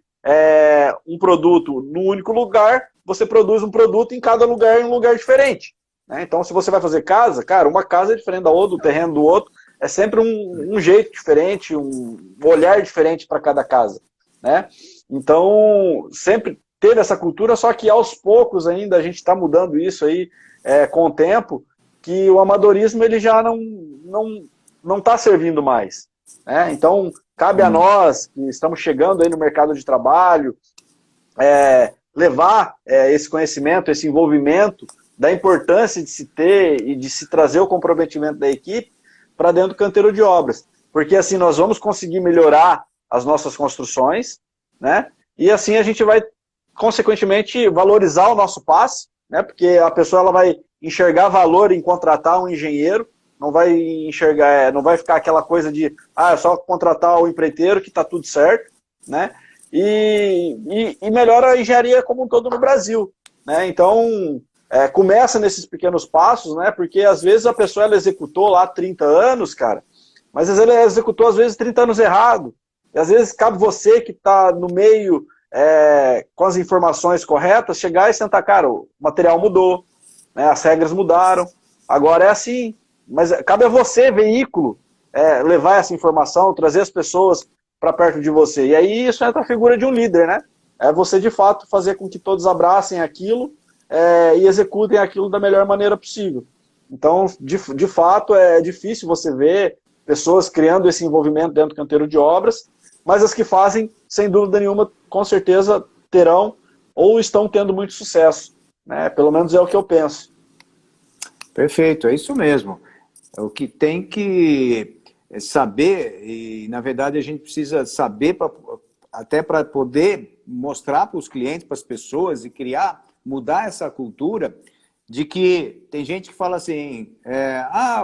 [SPEAKER 2] um produto no único lugar, você produz um produto em cada lugar, em um lugar diferente. Né? Então, se você vai fazer casa, cara, uma casa é diferente da outra, o terreno do outro, é sempre um jeito diferente, um olhar diferente para cada casa. Né? Então, sempre teve essa cultura, só que aos poucos ainda a gente está mudando isso aí com o tempo, que o amadorismo ele já não está servindo mais. Né? Então, cabe a nós, que estamos chegando aí no mercado de trabalho, levar esse conhecimento, esse envolvimento da importância de se ter e de se trazer o comprometimento da equipe para dentro do canteiro de obras. Porque assim nós vamos conseguir melhorar as nossas construções, né? E assim a gente vai, consequentemente, valorizar o nosso passe, né? Porque a pessoa ela vai enxergar valor em contratar um engenheiro, não vai enxergar, não vai ficar aquela coisa de é só contratar o empreiteiro que está tudo certo, né? E melhora a engenharia como um todo no Brasil, né? Então, começa nesses pequenos passos, né? Porque às vezes a pessoa ela executou lá 30 anos, cara, mas às vezes ela executou às vezes 30 anos errado. E às vezes cabe você que está no meio com as informações corretas, chegar e sentar, cara, o material mudou, né? As regras mudaram, agora é assim. Mas cabe a você, veículo, levar essa informação, trazer as pessoas para perto de você. E aí isso entra a figura de um líder, né? É você, de fato, fazer com que todos abracem aquilo e executem aquilo da melhor maneira possível. Então, de fato, é difícil você ver pessoas criando esse envolvimento dentro do canteiro de obras, mas as que fazem, sem dúvida nenhuma, com certeza terão ou estão tendo muito sucesso. Né? Pelo menos é o que eu penso.
[SPEAKER 1] Perfeito, é isso mesmo. O que tem que saber, e na verdade a gente precisa saber até para poder mostrar para os clientes, para as pessoas e mudar essa cultura de que tem gente que fala assim,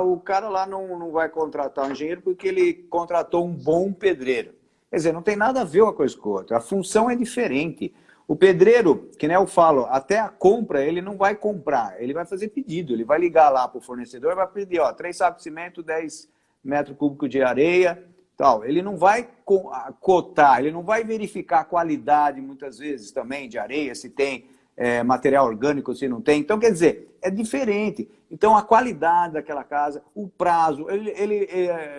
[SPEAKER 1] o cara lá não vai contratar um engenheiro porque ele contratou um bom pedreiro. Quer dizer, não tem nada a ver uma coisa com a outra, a função é diferente. O pedreiro, que nem eu falo, até a compra ele não vai comprar, ele vai fazer pedido, ele vai ligar lá para o fornecedor e vai pedir, 3 sacos de cimento, 10 metros cúbicos de areia, tal. Ele não vai cotar, ele não vai verificar a qualidade, muitas vezes, também de areia, se tem material orgânico, se não tem. Então, quer dizer, é diferente. Então, a qualidade daquela casa, o prazo, ele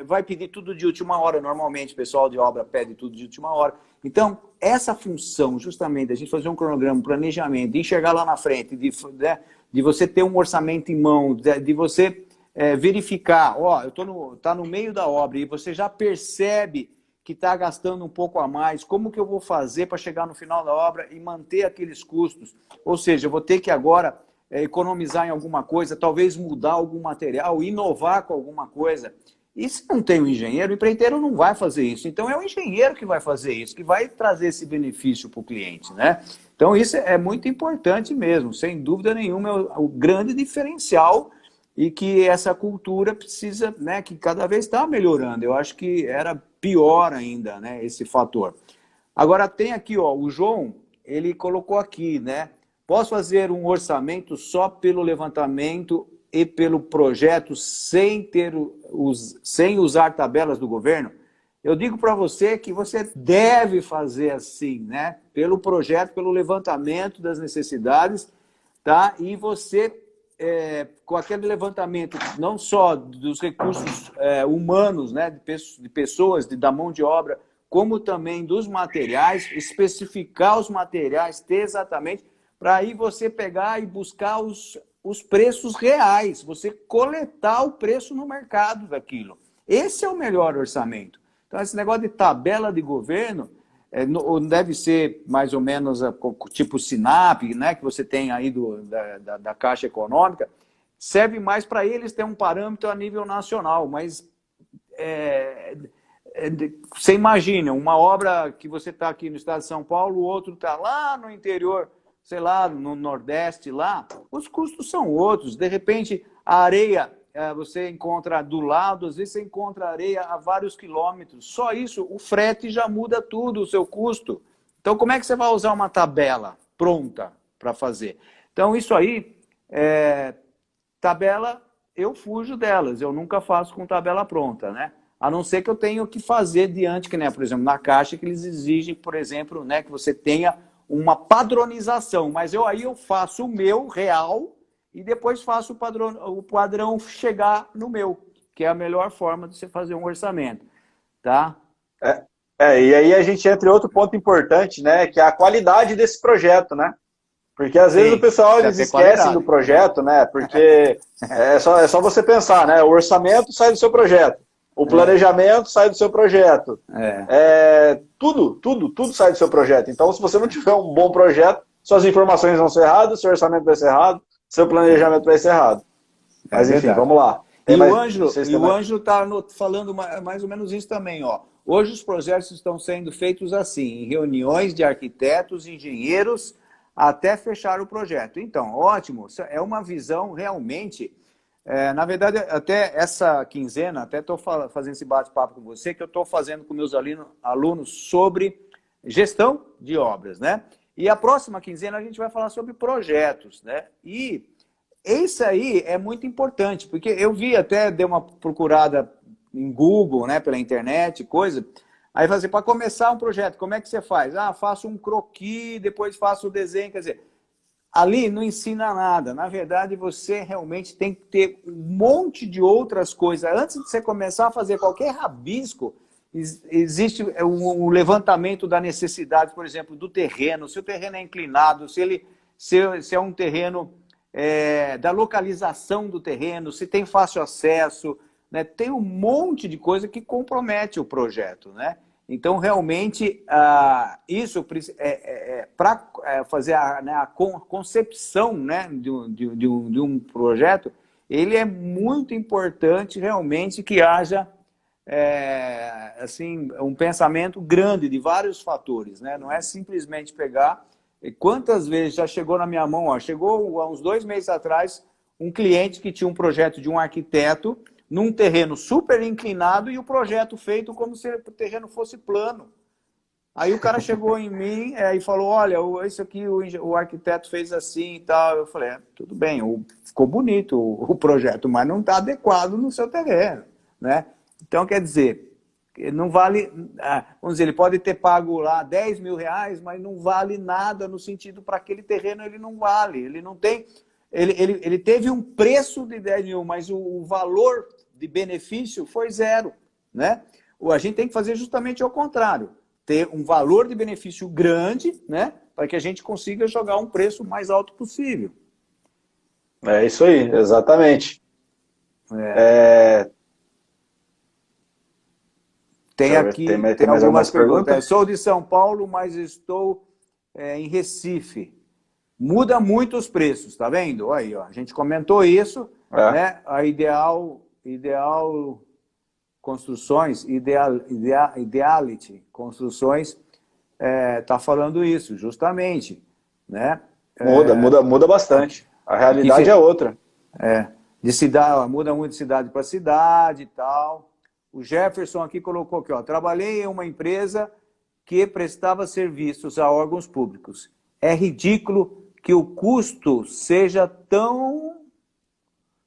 [SPEAKER 1] vai pedir tudo de última hora. Normalmente, o pessoal de obra pede tudo de última hora. Então, essa função, justamente, a gente fazer um cronograma, um planejamento, de enxergar lá na frente, de você ter um orçamento em mão, de você verificar, tá no meio da obra e você já percebe que está gastando um pouco a mais, como que eu vou fazer para chegar no final da obra e manter aqueles custos? Ou seja, eu vou ter que agora economizar em alguma coisa, talvez mudar algum material, inovar com alguma coisa. E se não tem um engenheiro, o empreiteiro não vai fazer isso. Então é o engenheiro que vai fazer isso, que vai trazer esse benefício para o cliente, né? Então isso é muito importante mesmo, sem dúvida nenhuma, é o grande diferencial e que essa cultura precisa, né, que cada vez está melhorando. Eu acho que era pior ainda, né, esse fator. Agora tem aqui, o João, ele colocou aqui, né, posso fazer um orçamento só pelo levantamento e pelo projeto sem usar tabelas do governo? Eu digo para você que você deve fazer assim, né, pelo projeto, pelo levantamento das necessidades, tá? E você com aquele levantamento não só dos recursos humanos, né, de pessoas, da mão de obra, como também dos materiais, especificar os materiais, ter exatamente, para aí você pegar e buscar os preços reais, você coletar o preço no mercado daquilo. Esse é o melhor orçamento. Então, esse negócio de tabela de governo deve ser mais ou menos tipo Sinap, né, que você tem aí da Caixa Econômica, serve mais para eles ter um parâmetro a nível nacional, mas você imagina, uma obra que você está aqui no estado de São Paulo, o outro está lá no interior, sei lá, no Nordeste, lá, os custos são outros. De repente, a areia você encontra do lado, às vezes você encontra areia a vários quilômetros. Só isso, o frete já muda tudo, o seu custo. Então, como é que você vai usar uma tabela pronta para fazer? Então, isso aí, tabela, eu fujo delas, eu nunca faço com tabela pronta, né? A não ser que eu tenha que fazer diante, que, né, por exemplo, na Caixa, que eles exigem, por exemplo, né, que você tenha uma padronização, mas aí eu faço o meu real e depois faço o padrão chegar no meu, que é a melhor forma de você fazer um orçamento, tá?
[SPEAKER 2] E aí a gente entra em outro ponto importante, né, que é a qualidade desse projeto, né? Porque às vezes o pessoal eles esquecem do projeto, né? Porque é só você pensar, né? O orçamento sai do seu projeto, o planejamento sai do seu projeto, tudo sai do seu projeto. Então, se você não tiver um bom projeto, suas informações vão ser erradas, seu orçamento vai ser errado, seu planejamento vai ser errado. Mas enfim, vamos lá.
[SPEAKER 1] E o Ângelo está falando mais ou menos isso também, ó. Hoje os projetos estão sendo feitos assim, em reuniões de arquitetos, engenheiros, até fechar o projeto. Então, ótimo, é uma visão realmente... na verdade, até essa quinzena, até estou fazendo esse bate-papo com você, que eu estou fazendo com meus alunos sobre gestão de obras, né? E a próxima quinzena a gente vai falar sobre projetos, né? E isso aí é muito importante, porque eu vi até, dei uma procurada em Google, né, pela internet, coisa, aí fazer para começar um projeto, como é que você faz? Faço um croquis, depois faço o desenho, quer dizer... Ali não ensina nada. Na verdade, você realmente tem que ter um monte de outras coisas. Antes de você começar a fazer qualquer rabisco, existe um levantamento da necessidade, por exemplo, do terreno. Se o terreno é inclinado, se é um terreno da localização do terreno, se tem fácil acesso, né? Tem um monte de coisa que compromete o projeto, né? Então, realmente, isso para fazer a concepção, né, de um projeto, ele é muito importante realmente que haja assim, um pensamento grande de vários fatores, né? Não é simplesmente pegar... Quantas vezes já chegou na minha mão, chegou há uns 2 meses atrás, um cliente que tinha um projeto de um arquiteto num terreno super inclinado e o projeto feito como se o terreno fosse plano. Aí o cara chegou em mim e falou, olha, isso aqui o arquiteto fez assim e tal. Eu falei, tudo bem, ficou bonito o projeto, mas não está adequado no seu terreno, né? Então, quer dizer, não vale... Vamos dizer, ele pode ter pago lá 10 mil reais, mas não vale nada no sentido para aquele terreno, ele não vale, ele não tem... Ele teve um preço de 10 mil, mas o valor de benefício foi 0, né? A gente tem que fazer justamente ao contrário, ter um valor de benefício grande, né? Para que a gente consiga jogar um preço mais alto possível.
[SPEAKER 2] É isso aí, exatamente.
[SPEAKER 1] Tem aqui tem algumas perguntas. Sou de São Paulo, mas estou em Recife. Muda muito os preços, tá vendo? Aí, ó, a gente comentou isso, né? A Ideal Construções, Ideality Construções tá falando isso, justamente, né?
[SPEAKER 2] Muda bastante. A realidade é outra.
[SPEAKER 1] De cidade, muda muito de cidade para cidade e tal. O Jefferson aqui colocou aqui, ó, trabalhei em uma empresa que prestava serviços a órgãos públicos. É ridículo que o custo seja tão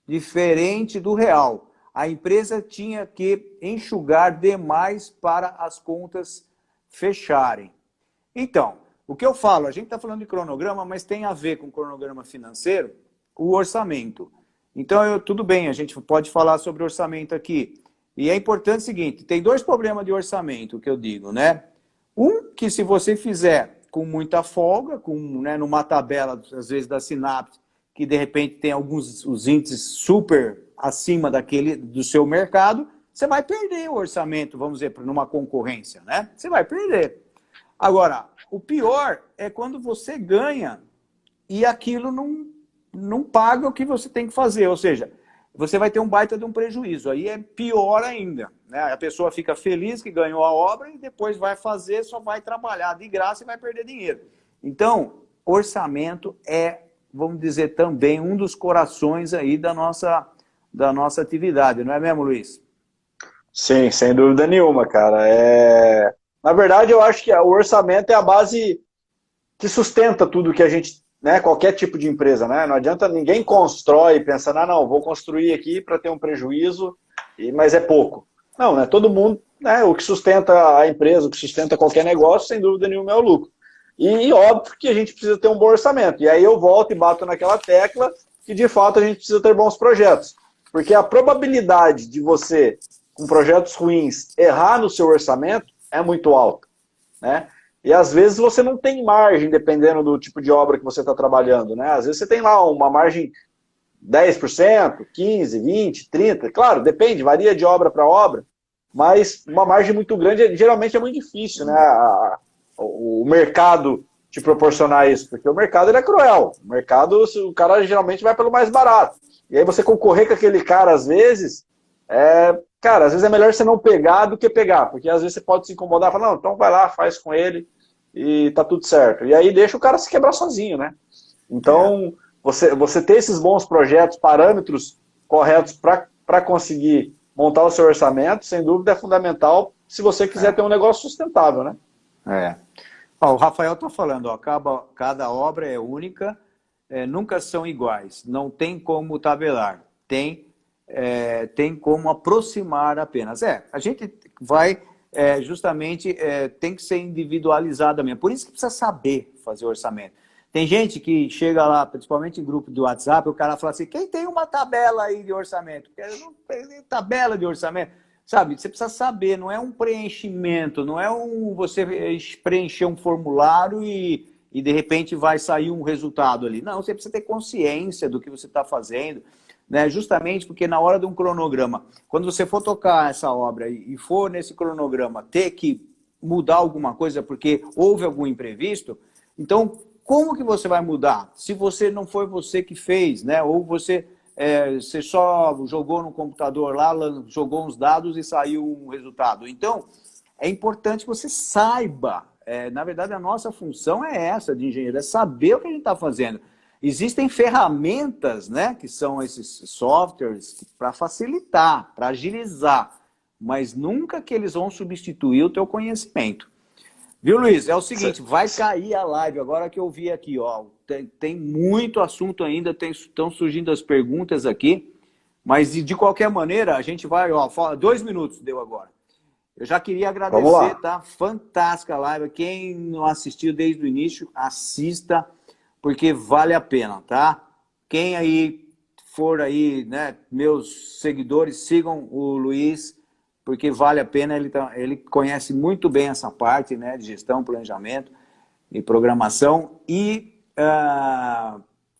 [SPEAKER 1] diferente do real. A empresa tinha que enxugar demais para as contas fecharem. Então, o que eu falo, a gente está falando de cronograma, mas tem a ver com cronograma financeiro, o orçamento. Então, tudo bem, a gente pode falar sobre orçamento aqui. E é importante o seguinte, tem 2 problemas de orçamento que eu digo, né? Um, que se você fizer com muita folga, né, numa tabela, às vezes, da Sinapse, que de repente tem alguns os índices super acima daquele do seu mercado, você vai perder o orçamento, vamos dizer, numa concorrência, né? Você vai perder. Agora, o pior é quando você ganha e aquilo não paga o que você tem que fazer, ou seja, você vai ter um baita de um prejuízo, aí é pior ainda, né? A pessoa fica feliz que ganhou a obra e depois vai fazer, só vai trabalhar de graça e vai perder dinheiro. Então, orçamento é, vamos dizer, também um dos corações aí da nossa atividade, não é mesmo, Luiz?
[SPEAKER 2] Sim, sem dúvida nenhuma, cara. Na verdade, eu acho que o orçamento é a base que sustenta tudo que a gente, né, qualquer tipo de empresa, né? Não adianta ninguém constrói pensando, não, vou construir aqui para ter um prejuízo, mas é pouco. Não, né? Todo mundo, né, o que sustenta a empresa, o que sustenta qualquer negócio, sem dúvida nenhuma, é o lucro. E óbvio que a gente precisa ter um bom orçamento. E aí eu volto e bato naquela tecla que, de fato, a gente precisa ter bons projetos. Porque a probabilidade de você, com projetos ruins, errar no seu orçamento é muito alta, né? E às vezes você não tem margem, dependendo do tipo de obra que você está trabalhando, né? Às vezes você tem lá uma margem 10%, 15%, 20%, 30%, claro, depende, varia de obra para obra, mas uma margem muito grande geralmente é muito difícil, né? O mercado te proporcionar isso, porque o mercado ele é cruel, o mercado, o cara geralmente vai pelo mais barato, e aí você concorrer com aquele cara às vezes, cara, às vezes é melhor você não pegar do que pegar, porque às vezes você pode se incomodar e falar, não, então vai lá, faz com ele e tá tudo certo. E aí deixa o cara se quebrar sozinho, né? Então, você ter esses bons projetos, parâmetros corretos para conseguir montar o seu orçamento, sem dúvida é fundamental se você quiser ter um negócio sustentável, né?
[SPEAKER 1] Ó, o Rafael está falando, ó, cada obra é única, nunca são iguais, não tem como tabelar, tem como aproximar apenas. A gente vai justamente, tem que ser individualizada mesmo. Por isso que precisa saber fazer orçamento. Tem gente que chega lá, principalmente em grupo do WhatsApp, o cara fala assim, quem tem uma tabela aí de orçamento? Eu não tenho tabela de orçamento. Sabe, você precisa saber, não é um preenchimento, não é você preencher um formulário e de repente vai sair um resultado ali. Não, você precisa ter consciência do que você está fazendo, né? Justamente porque na hora de um cronograma, quando você for tocar essa obra e for nesse cronograma ter que mudar alguma coisa porque houve algum imprevisto, então como que você vai mudar? Se você não foi você que fez, né? Ou você só jogou no computador lá, jogou uns dados e saiu um resultado. Então, é importante que você saiba. Na verdade, a nossa função é essa de engenheiro, é saber o que a gente está fazendo. Existem ferramentas, né, que são esses softwares para facilitar, para agilizar, mas nunca que eles vão substituir o teu conhecimento. Viu, Luiz? É o seguinte, vai cair a live, agora que eu vi aqui, ó, tem muito assunto ainda, estão surgindo as perguntas aqui, mas de qualquer maneira, a gente vai, ó, 2 minutos deu agora. Eu já queria agradecer, tá? Fantástica a live, quem não assistiu desde o início, assista, porque vale a pena, tá? Quem aí for aí, né, meus seguidores, sigam o Luiz, porque vale a pena, ele conhece muito bem essa parte, né, de gestão, planejamento e programação. E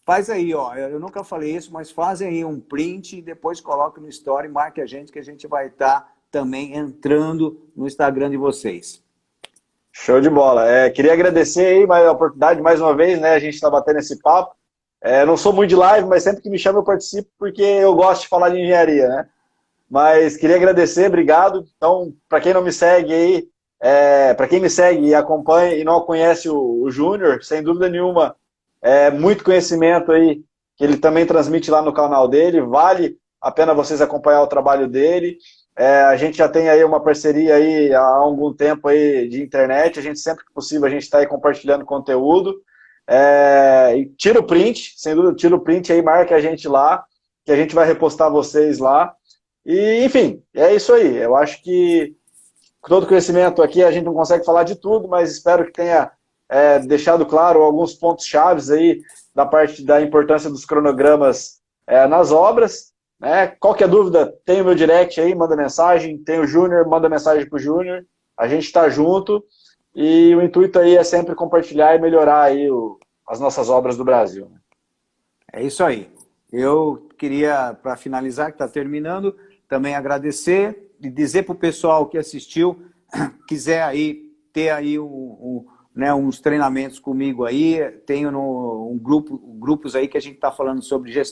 [SPEAKER 1] faz aí, ó, eu nunca falei isso, mas fazem aí um print e depois coloque no story, marque a gente, que a gente vai estar também entrando no Instagram de vocês.
[SPEAKER 2] Show de bola. Queria agradecer aí a oportunidade mais uma vez, né, a gente está batendo esse papo. Não sou muito de live, mas sempre que me chama eu participo porque eu gosto de falar de engenharia, né? Mas queria agradecer, obrigado. Então, para quem não me segue aí, para quem me segue e acompanha e não conhece o Júnior, sem dúvida nenhuma, muito conhecimento aí que ele também transmite lá no canal dele, vale a pena vocês acompanhar o trabalho dele. A gente já tem aí uma parceria aí há algum tempo aí de internet, a gente sempre que possível a gente está aí compartilhando conteúdo. E tira o print, sem dúvida, tira o print aí, marca a gente lá, que a gente vai repostar vocês lá. E, enfim, é isso aí. Eu acho que com todo conhecimento aqui a gente não consegue falar de tudo, mas espero que tenha deixado claro alguns pontos chaves aí da parte da importância dos cronogramas nas obras. Né? Qualquer dúvida, tem o meu direct aí, manda mensagem, tem o Júnior, manda mensagem para o Júnior, a gente está junto e o intuito aí é sempre compartilhar e melhorar aí as nossas obras do Brasil.
[SPEAKER 1] É isso aí. Eu queria, para finalizar, que está terminando, também agradecer e dizer para o pessoal que assistiu, quiser aí ter aí né, uns treinamentos comigo aí, tenho um grupos aí que a gente está falando sobre gestão